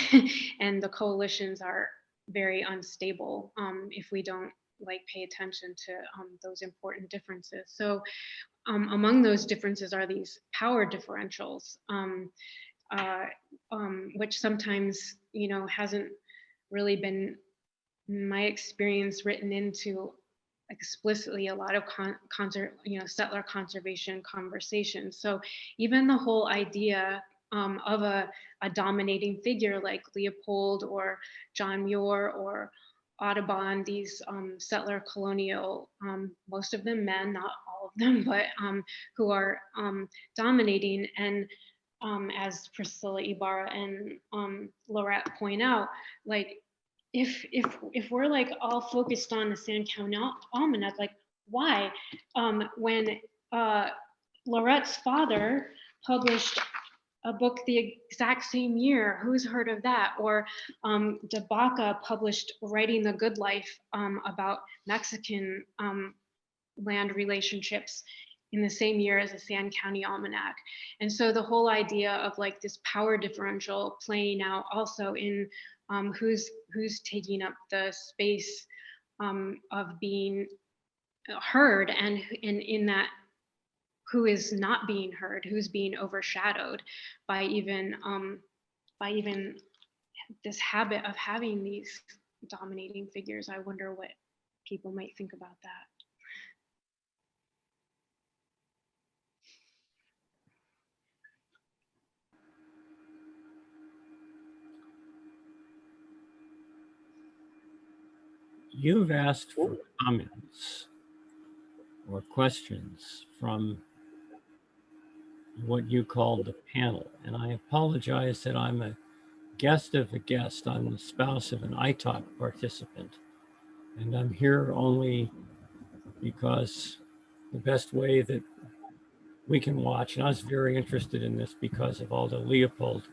B: and the coalitions are very unstable if we don't pay attention to those important differences. So among those differences are these power differentials, which sometimes hasn't really been, in my experience, written into explicitly a lot of settler conservation conversations. So even the whole idea of a dominating figure like Leopold or John Muir or Audubon, these settler colonial, most of them men, not all of them, but who are dominating, and as Priscilla Ibarra and Laurette point out, like if we're like all focused on the Sand County Almanac, like why? When Laurette's father published a book the exact same year, who's heard of that? Or DeBaca published Writing the Good Life about Mexican land relationships in the same year as the Sand County Almanac. And so the whole idea of like this power differential playing out also in who's taking up the space of being heard, and in that who is not being heard, who's being overshadowed by even this habit of having these dominating figures. I wonder what people might think about that.
G: You've asked for comments or questions from what you called the panel, and I apologize that I'm a guest of a guest. I'm the spouse of an ITALK participant, and I'm here only because the best way that we can watch, and I was very interested in this because of Aldo Leopold,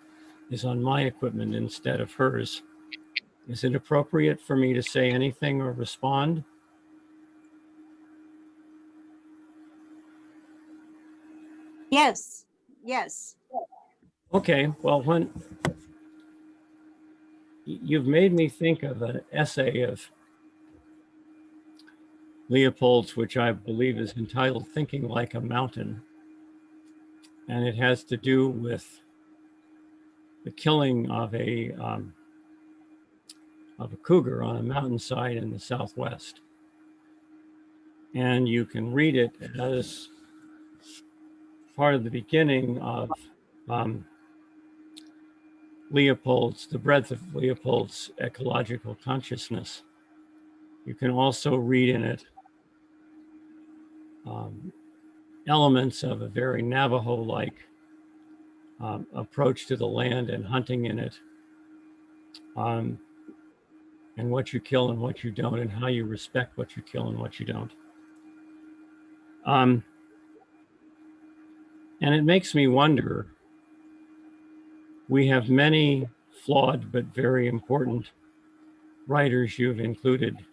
G: is on my equipment instead of hers. Is it appropriate for me to say anything or respond?
F: Yes, yes.
G: Okay, well, when you've made me think of an essay of Leopold's, which I believe is entitled Thinking Like a Mountain. And it has to do with the killing of a cougar on a mountainside in the Southwest. And you can read it as part of the beginning of Leopold's, the breadth of Leopold's ecological consciousness. You can also read in it elements of a very Navajo-like approach to the land and hunting in it, and what you kill and what you don't, and how you respect what you kill and what you don't. And it makes me wonder, we have many flawed but very important writers. You've included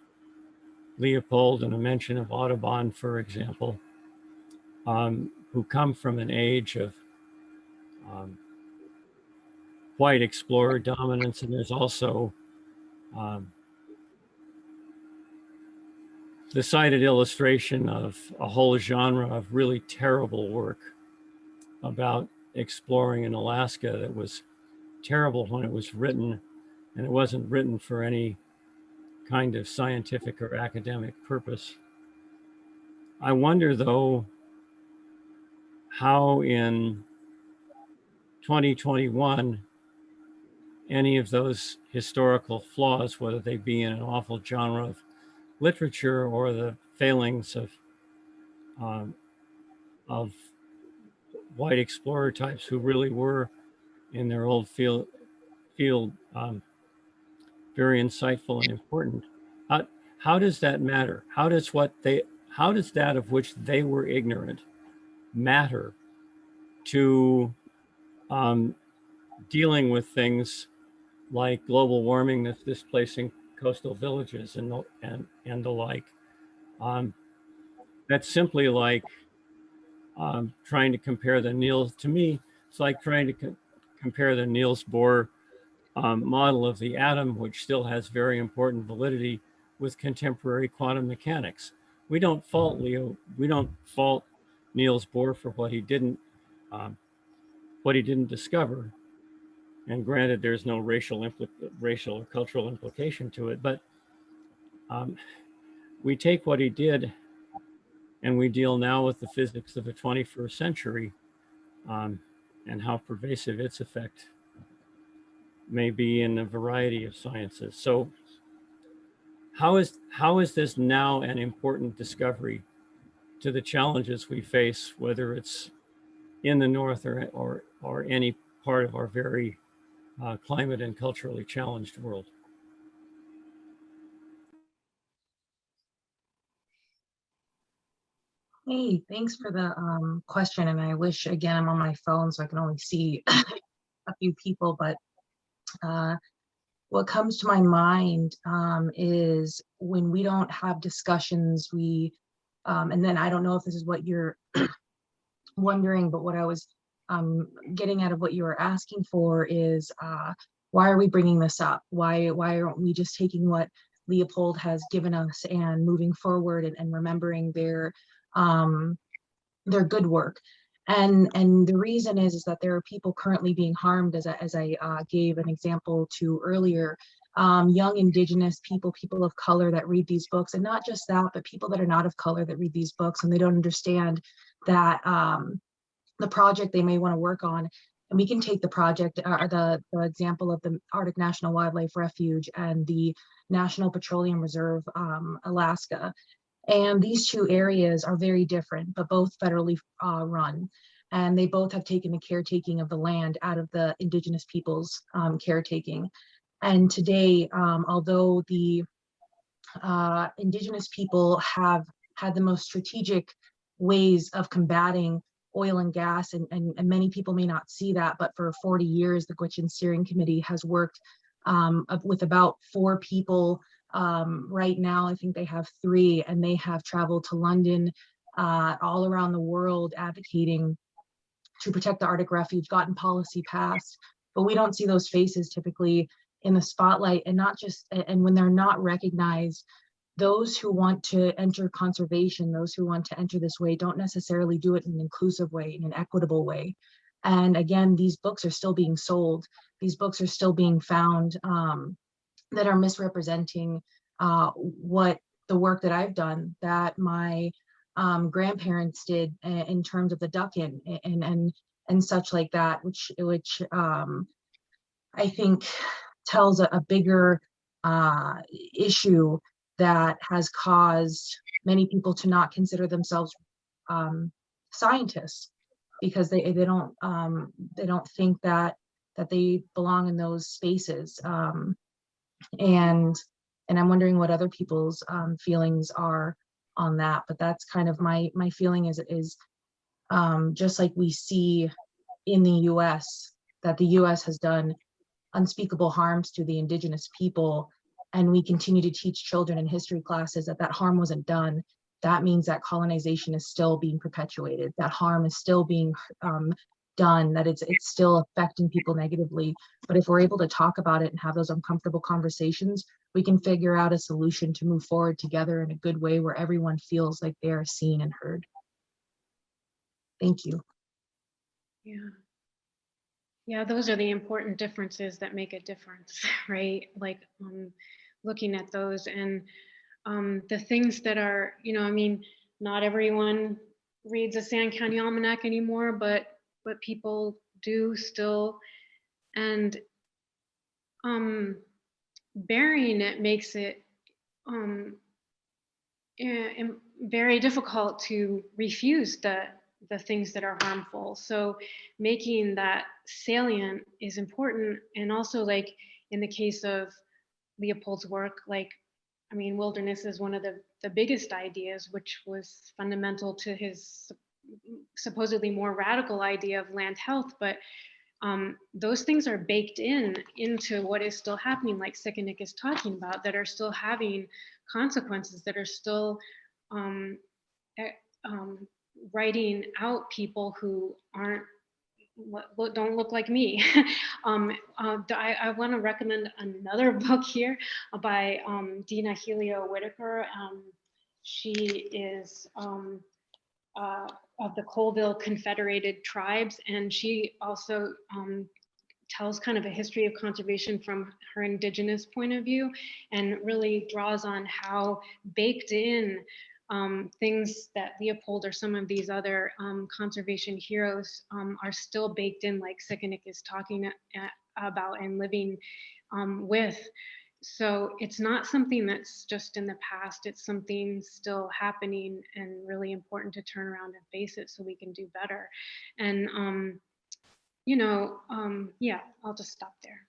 G: Leopold and a mention of Audubon, for example, who come from an age of white explorer dominance. And there's also the cited illustration of a whole genre of really terrible work about exploring in Alaska that was terrible when it was written, and it wasn't written for any kind of scientific or academic purpose. I wonder, though, how in 2021 any of those historical flaws, whether they be in an awful genre of literature or the failings of white explorer types who really were in their old field very insightful and important. How does that matter? How does that of which they were ignorant matter to dealing with things like global warming that's displacing coastal villages and the like? That's simply like trying to compare the Niels. To me, it's like trying to compare the Niels Bohr model of the atom, which still has very important validity, with contemporary quantum mechanics. We don't fault Niels Bohr for what he didn't discover. And granted, there's no racial or cultural implication to it, but we take what he did and we deal now with the physics of the 21st century and how pervasive its effect may be in a variety of sciences. So how is this now an important discovery to the challenges we face, whether it's in the North or any part of our very climate and culturally challenged world.
C: Hey, thanks for the question. And I wish, again, I'm on my phone so I can only see a few people, but what comes to my mind is when we don't have discussions, and then I don't know if this is what you're wondering, but what I was getting out of what you were asking for is why are we bringing this up? Why aren't we just taking what Leopold has given us and moving forward and remembering their good work? And the reason is that there are people currently being harmed, as I gave an example to earlier, young Indigenous people of color that read these books, and not just that, but people that are not of color that read these books and they don't understand that the project they may want to work on. And we can take the project, the example of the Arctic National Wildlife Refuge and the National Petroleum Reserve, Alaska. And these two areas are very different, but both federally run. And they both have taken the caretaking of the land out of the Indigenous people's caretaking. And today, although the Indigenous people have had the most strategic ways of combating oil and gas, and many people may not see that, but for 40 years, the Gwich'in Steering Committee has worked with about 4 people. Right now, I think they have 3, and they have traveled to London, all around the world, advocating to protect the Arctic Refuge, gotten policy passed, but we don't see those faces typically in the spotlight. And not just, and when they're not recognized, those who want to enter conservation, those who want to enter this way, don't necessarily do it in an inclusive way, in an equitable way. And again, these books are still being sold. These books are still being found that are misrepresenting what the work that I've done, that my grandparents did in terms of the duck-in and such like that, which I think tells a bigger issue that has caused many people to not consider themselves scientists, because they don't think that they belong in those spaces. And I'm wondering what other people's feelings are on that. But that's kind of my feeling is just like we see in the US, that the US has done unspeakable harms to the Indigenous people, and we continue to teach children in history classes that harm wasn't done. That means that colonization is still being perpetuated, that harm is still being done, that it's still affecting people negatively. But if we're able to talk about it and have those uncomfortable conversations, we can figure out a solution to move forward together in a good way where everyone feels like they are seen and heard. Thank you.
B: Yeah, those are the important differences that make a difference, right? Like looking at those and the things that are, I mean, not everyone reads a Sand County Almanac anymore, but people do still. And burying it makes it very difficult to refuse the things that are harmful. So making that salient is important. And also, like in the case of Leopold's work, like, I mean, wilderness is one of the biggest ideas, which was fundamental to his supposedly more radical idea of land health. But those things are baked into what is still happening, like Siqiñiq is talking about, that are still having consequences, that are still writing out people who don't look like me. I want to recommend another book here by Dina Helio Whitaker. She is of the Colville Confederated Tribes, and she also tells kind of a history of conservation from her Indigenous point of view, and really draws on how baked in things that Leopold or some of these other conservation heroes are still baked in, like Siqiñiq is talking about and living with. So it's not something that's just in the past, it's something still happening and really important to turn around and face it so we can do better. And, yeah, I'll just stop there.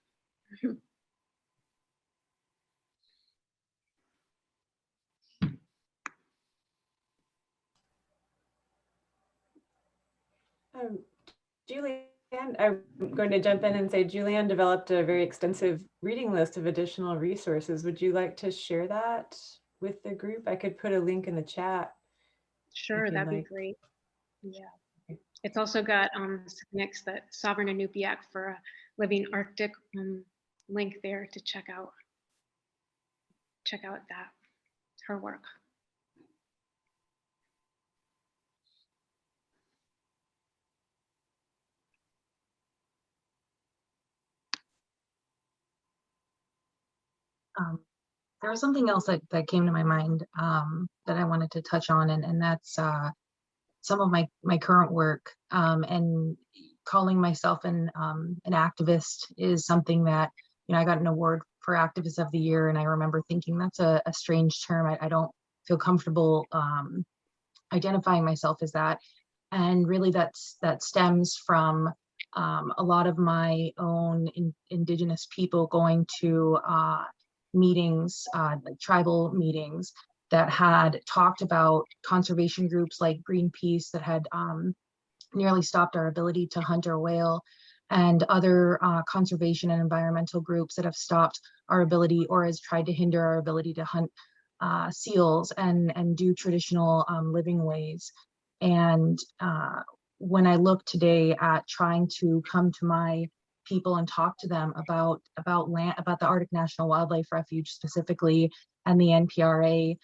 E: Julianne, I'm going to jump in and say Julianne developed a very extensive reading list of additional resources. Would you like to share that with the group? I could put a link in the chat.
B: Sure, that'd be great. Yeah. It's also got Siqiñiq's that Sovereign Inupiaq for a Living Arctic link there to check out that, her work.
C: There was something else that came to my mind that I wanted to touch on, and that's some of my current work, and calling myself an activist is something that, I got an award for Activist of the Year, and I remember thinking that's a strange term. I don't feel comfortable identifying myself as that, and really that stems from a lot of my own Indigenous people going to meetings, like tribal meetings that had talked about conservation groups like Greenpeace that had nearly stopped our ability to hunt our whale, and other conservation and environmental groups that have stopped our ability or has tried to hinder our ability to hunt seals and do traditional living ways. And when I look today at trying to come to my people and talk to them about land, about the Arctic National Wildlife Refuge specifically, and the NPRA,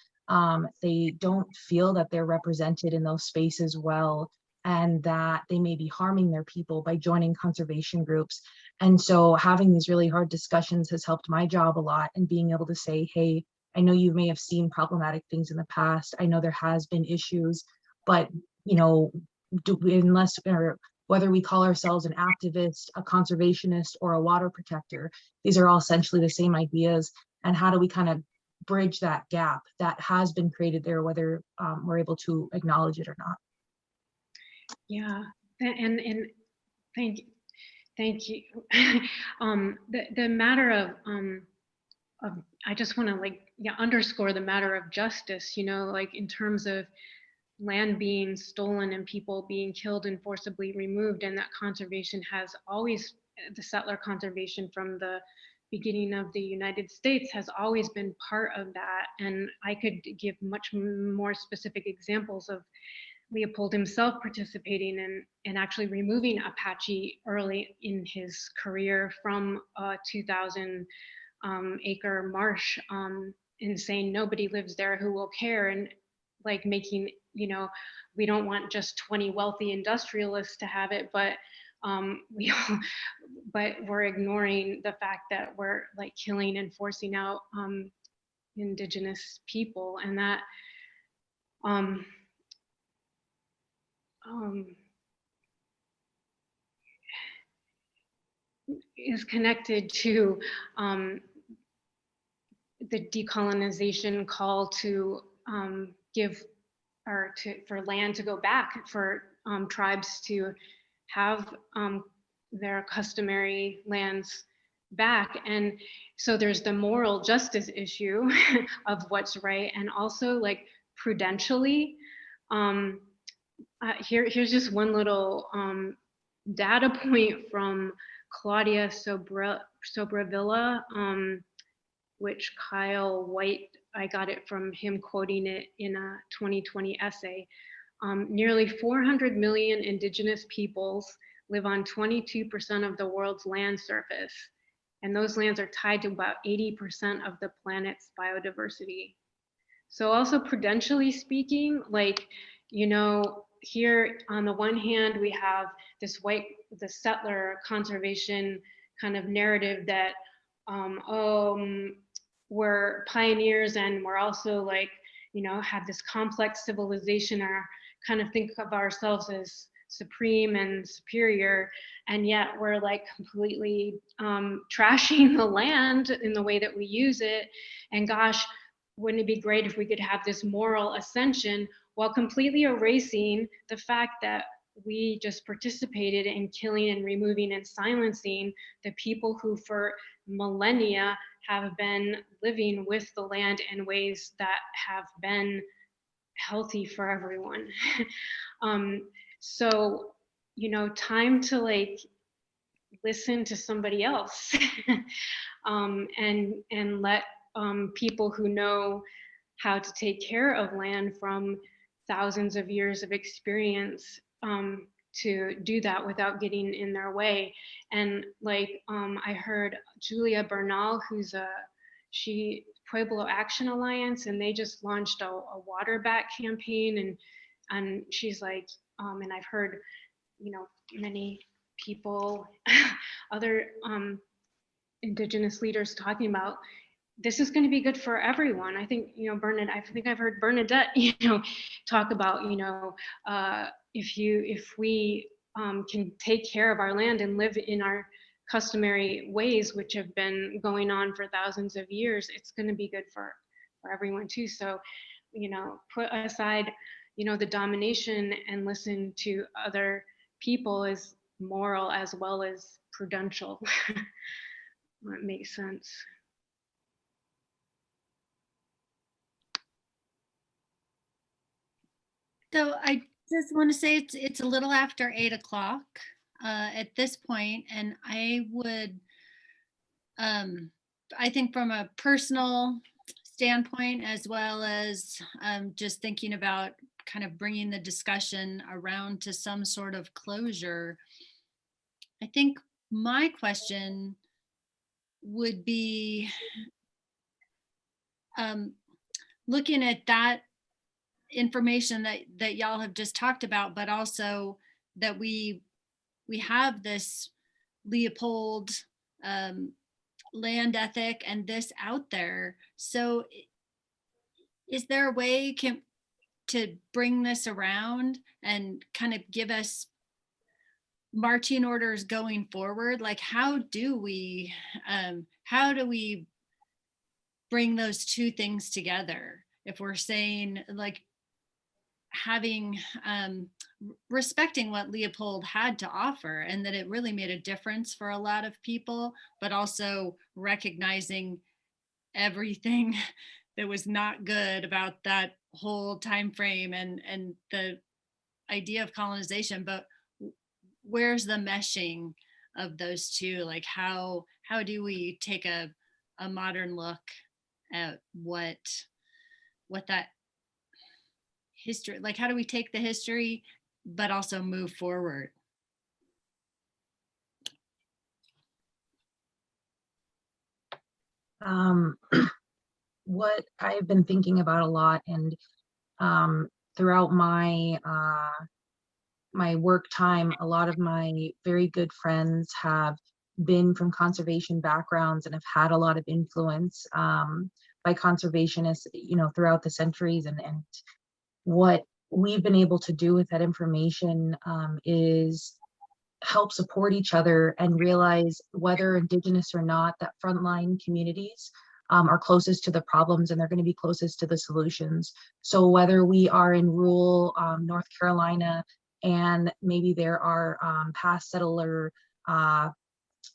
C: they don't feel that they're represented in those spaces well, and that they may be harming their people by joining conservation groups. And so having these really hard discussions has helped my job a lot, and being able to say, hey, I know you may have seen problematic things in the past. I know there has been issues, but whether we call ourselves an activist, a conservationist, or a water protector, these are all essentially the same ideas. And how do we kind of bridge that gap that has been created there, whether we're able to acknowledge it or not?
B: Yeah, and thank you. The matter of I just want to underscore the matter of justice. Like in terms of land being stolen and people being killed and forcibly removed, and that conservation has always, the settler conservation from the beginning of the United States has always been part of that. And I could give much more specific examples of Leopold himself participating and actually removing Apache early in his career from a 2,000 acre marsh, and saying nobody lives there who will care, and like making, we don't want just 20 wealthy industrialists to have it, but but we're ignoring the fact that we're like killing and forcing out Indigenous people, and that is connected to the decolonization call to give, or for land to go back, for tribes to have their customary lands back. And so there's the moral justice issue of what's right, and also like prudentially, here's just one little data point from Claudia Sobrevilla, which Kyle White, I got it from him quoting it in a 2020 essay. Nearly 400 million Indigenous peoples live on 22% of the world's land surface, and those lands are tied to about 80% of the planet's biodiversity. So also prudentially speaking, like, here on the one hand, we have the settler conservation kind of narrative that, we're pioneers and we're also like, have this complex civilization, or kind of think of ourselves as supreme and superior, and yet we're like completely trashing the land in the way that we use it. And gosh, wouldn't it be great if we could have this moral ascension while completely erasing the fact that we just participated in killing and removing and silencing the people who for millennia have been living with the land in ways that have been healthy for everyone. So, you know, time to like listen to somebody else and let people who know how to take care of land from thousands of years of experience to do that without getting in their way. And like I heard Julia Bernal, who's Pueblo Action Alliance, and they just launched a water back campaign, and she's like, and I've heard, you know, many people, other indigenous leaders talking about this is going to be good for everyone. I think, you know, I think I've heard Bernadette, you know, talk about, you know, if we can take care of our land and live in our customary ways, which have been going on for thousands of years, it's going to be good for everyone too. So, you know, put aside, you know, the domination and listen to other people is moral as well as prudential. That makes sense.
A: So I just want to say it's a little after 8 o'clock at this point, and I would, I think from a personal standpoint, as well as just thinking about kind of bringing the discussion around to some sort of closure, I think my question would be looking at that information that y'all have just talked about, but also that we have this Leopold land ethic and this out there. So is there a way to bring this around and kind of give us marching orders going forward? Like how do we bring those two things together? If we're saying like having respecting what Leopold had to offer and that it really made a difference for a lot of people, but also recognizing everything that was not good about that whole time frame and the idea of colonization. But where's the meshing of those two? Like how do we take a modern look at what that history, like how do we take the history but also move forward?
C: What I've been thinking about a lot, and throughout my my work time, a lot of my very good friends have been from conservation backgrounds and have had a lot of influence by conservationists, you know, throughout the centuries. And what we've been able to do with that information is help support each other and realize, whether Indigenous or not, that frontline communities are closest to the problems and they're going to be closest to the solutions. So whether we are in rural North Carolina and maybe there are past settler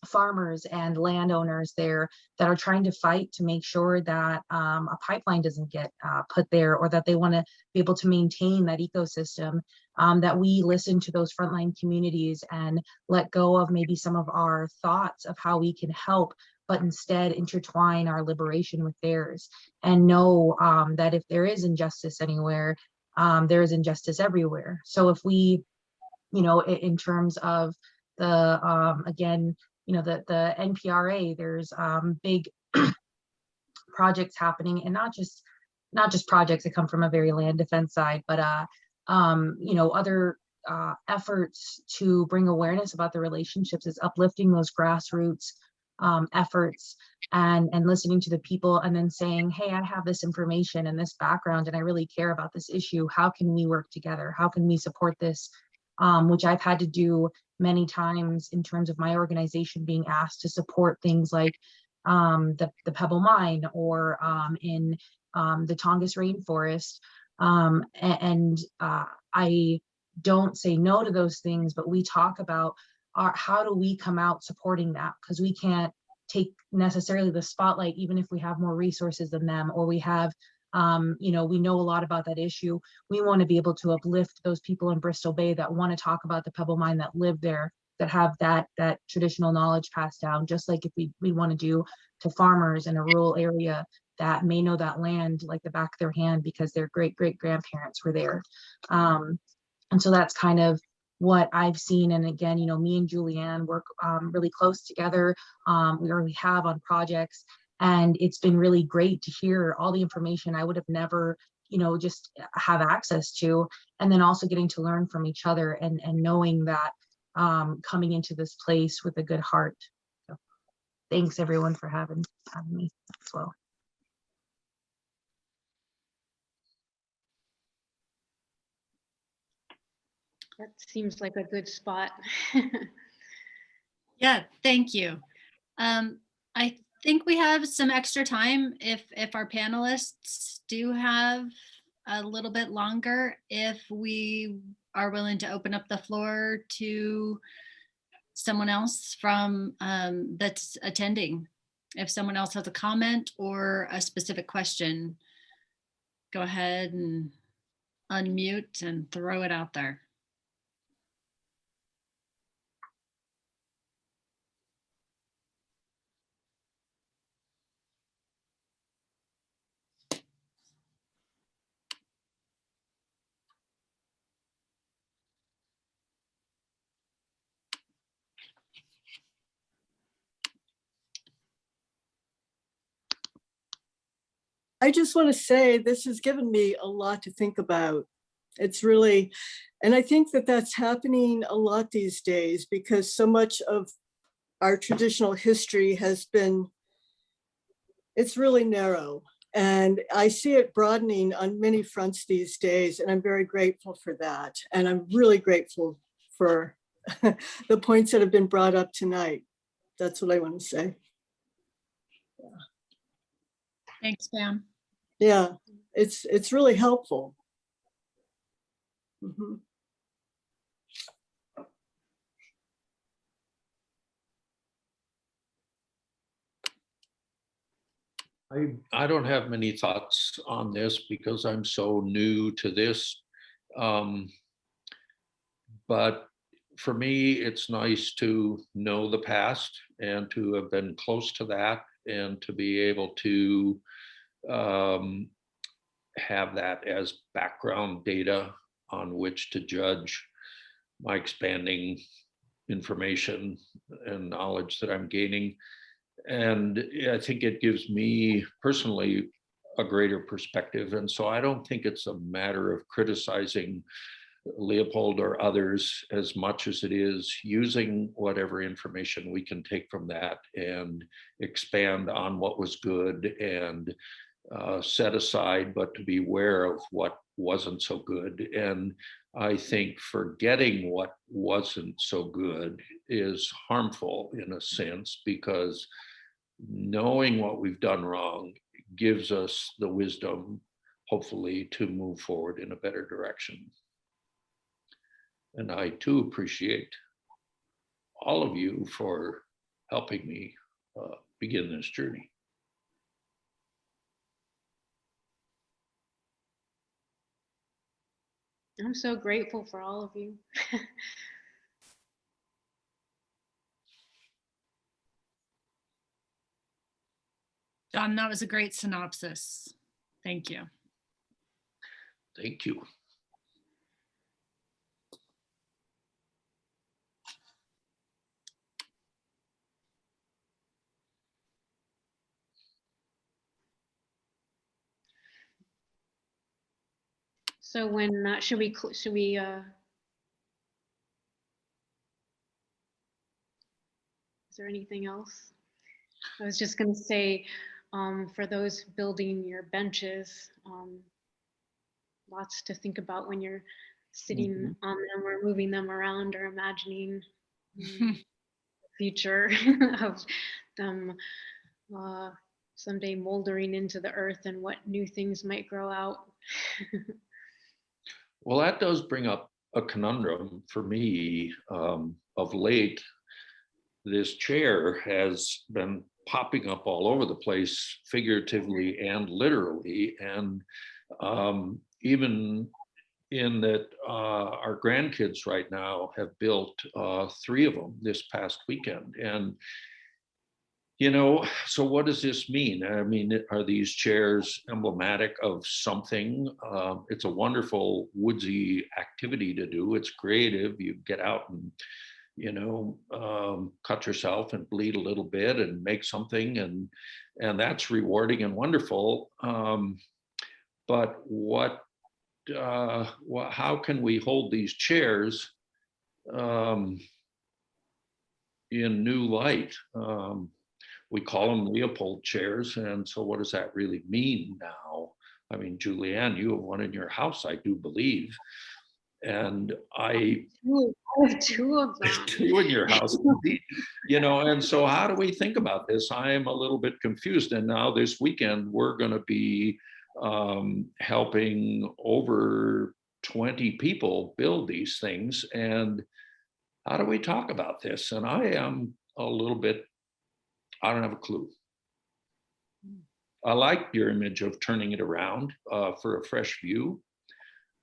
C: farmers and landowners there that are trying to fight to make sure that a pipeline doesn't get put there, or that they want to be able to maintain that ecosystem, that we listen to those frontline communities and let go of maybe some of our thoughts of how we can help, but instead intertwine our liberation with theirs, and know that if there is injustice anywhere, there is injustice everywhere. So if we, you know, in terms of the again, you know, the NPRA, there's big projects happening, and not just projects that come from a very land defense side, but you know, other efforts to bring awareness about the relationships, is uplifting those grassroots efforts and listening to the people, and then saying, hey, I have this information and this background and I really care about this issue. How can we work together? How can we support this which I've had to do many times in terms of my organization being asked to support things like the Pebble Mine or in the Tongass rainforest. I don't say no to those things, but we talk about how do we come out supporting that, because we can't take necessarily the spotlight, even if we have more resources than them, or we have we know a lot about that issue. We want to be able to uplift those people in Bristol Bay that want to talk about the Pebble Mine, that live there, that have that traditional knowledge passed down, just like if we want to do to farmers in a rural area that may know that land like the back of their hand because their great grandparents were there. And so that's kind of what I've seen. And again, me and Julianne work really close together. We already have on projects, and it's been really great to hear all the information I would have never, just have access to. And then also getting to learn from each other and knowing that coming into this place with a good heart. So thanks everyone for having me as well.
B: That seems like a good spot.
A: Yeah, thank you. I think we have some extra time if our panelists do have a little bit longer, if we are willing to open up the floor to someone else from that's attending. If someone else has a comment or a specific question, go ahead and unmute and throw it out there.
H: I just want to say this has given me a lot to think about. It's really, and I think that that's happening a lot these days because so much of our traditional history has been, it's really narrow. And I see it broadening on many fronts these days, and I'm very grateful for that. And I'm really grateful for the points that have been brought up tonight. That's what I want to say. Yeah.
A: Thanks, Pam.
H: Yeah, it's really helpful. Mm-hmm.
D: I don't have many thoughts on this because I'm so new to this. But for me, it's nice to know the past and to have been close to that and to be able to have that as background data on which to judge my expanding information and knowledge that I'm gaining. And I think it gives me personally a greater perspective. And so I don't think it's a matter of criticizing Leopold or others as much as it is using whatever information we can take from that and expand on what was good and set aside, but to be aware of what wasn't so good. And I think forgetting what wasn't so good is harmful in a sense, because knowing what we've done wrong gives us the wisdom, hopefully, to move forward in a better direction. And I too appreciate all of you for helping me begin this journey.
B: I'm so grateful for all of you.
A: John, that was a great synopsis. Thank you.
D: Thank you.
B: So when should we is there anything else? I was just going to say, for those building your benches, lots to think about when you're sitting on them or moving them around or imagining the future of them someday moldering into the earth and what new things might grow out.
D: Well, that does bring up a conundrum for me. Of late, this chair has been popping up all over the place, figuratively and literally. And even in that our grandkids right now have built 3 of them this past weekend. And, you know, so what does this mean? I mean, are these chairs emblematic of something? It's a wonderful woodsy activity to do. It's creative. You get out and, you know, cut yourself and bleed a little bit and make something, and that's rewarding and wonderful. But how can we hold these chairs in new light? We call them Leopold chairs, and so what does that really mean now? I mean, Julianne, you have one in your house, I do believe. And I
B: have 2 of them.
D: 2 in your house, you know, and so how do we think about this? I am a little bit confused. And now this weekend, we're going to be helping over 20 people build these things. And how do we talk about this? And I am a little bit, I don't have a clue. I like your image of turning it around for a fresh view,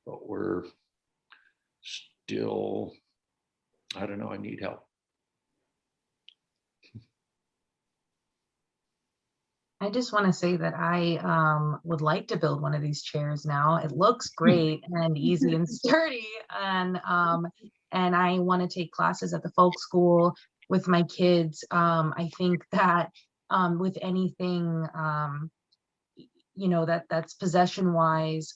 D: but we're still, I don't know, I need help.
C: I just want to say that I would like to build one of these chairs now. It looks great and easy and sturdy, and I want to take classes at the folk school with my kids. I think that with anything, you know, that's possession wise,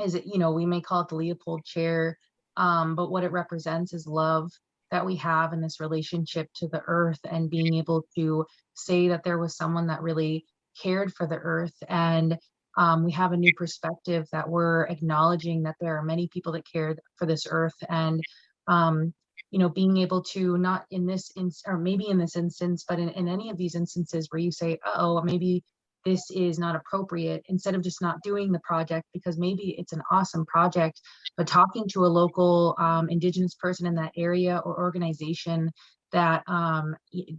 C: is it, you know, we may call it the Leopold chair, but what it represents is love that we have in this relationship to the earth, and being able to say that there was someone that really cared for the earth. And we have a new perspective that we're acknowledging that there are many people that cared for this earth. And you know, being able to, not in this or maybe in this instance, but in any of these instances where you say, oh, maybe this is not appropriate, instead of just not doing the project because maybe it's an awesome project, but talking to a local Indigenous person in that area or organization that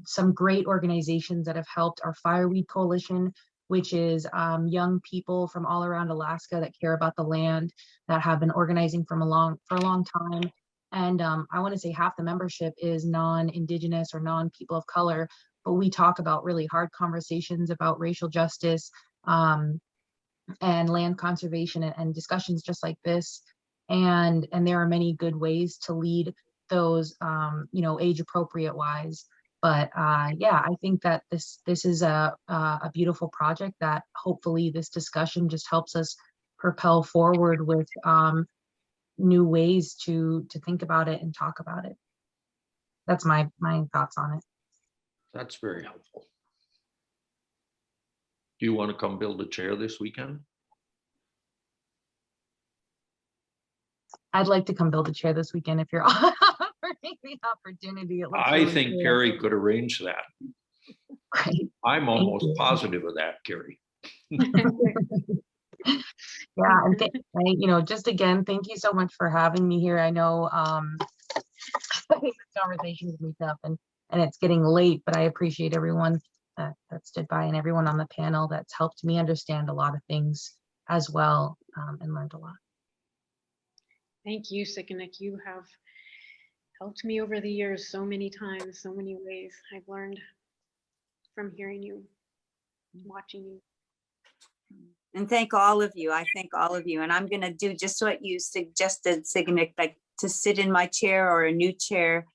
C: some great organizations that have helped our Fireweed Coalition, which is young people from all around Alaska that care about the land, that have been organizing for a long time. And I want to say half the membership is non-Indigenous or non-people of color, but we talk about really hard conversations about racial justice and land conservation and discussions just like this. And there are many good ways to lead those, you know, age appropriate wise. But yeah, I think that this is a beautiful project that hopefully this discussion just helps us propel forward with new ways to think about it and talk about it. That's my thoughts on it.
D: That's very helpful. Do you want to come build a chair this weekend?
C: I'd like to come build a chair this weekend if you're offering the opportunity.
D: I think Carrie could arrange that.
C: Right.
D: I'm almost positive of that, Carrie.
C: Yeah, and you know, just again, thank you so much for having me here. I know this conversation is me tough and it's getting late, but I appreciate everyone that stood by and everyone on the panel that's helped me understand a lot of things as well, and learned a lot.
B: Thank you, Siqiñiq. You have helped me over the years so many times, so many ways. I've learned from hearing you, watching you.
F: And thank all of you. I thank all of you. And I'm going to do just what you suggested, Siqiñiq, like to sit in my chair or a new chair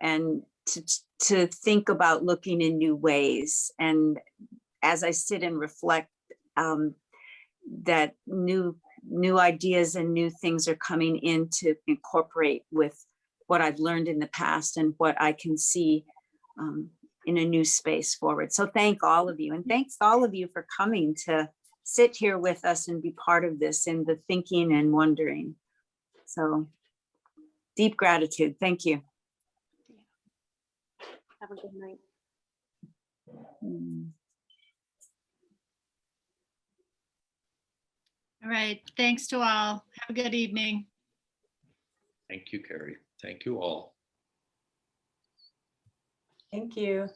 F: and to think about looking in new ways. And as I sit and reflect, that new ideas and new things are coming in to incorporate with what I've learned in the past and what I can see in a new space forward. So thank all of you. And thanks all of you for coming to sit here with us and be part of this in the thinking and wondering. So deep gratitude. Thank you.
B: Have a good night.
A: All right. Thanks to all. Have a good evening.
D: Thank you, Carrie. Thank you all.
E: Thank you.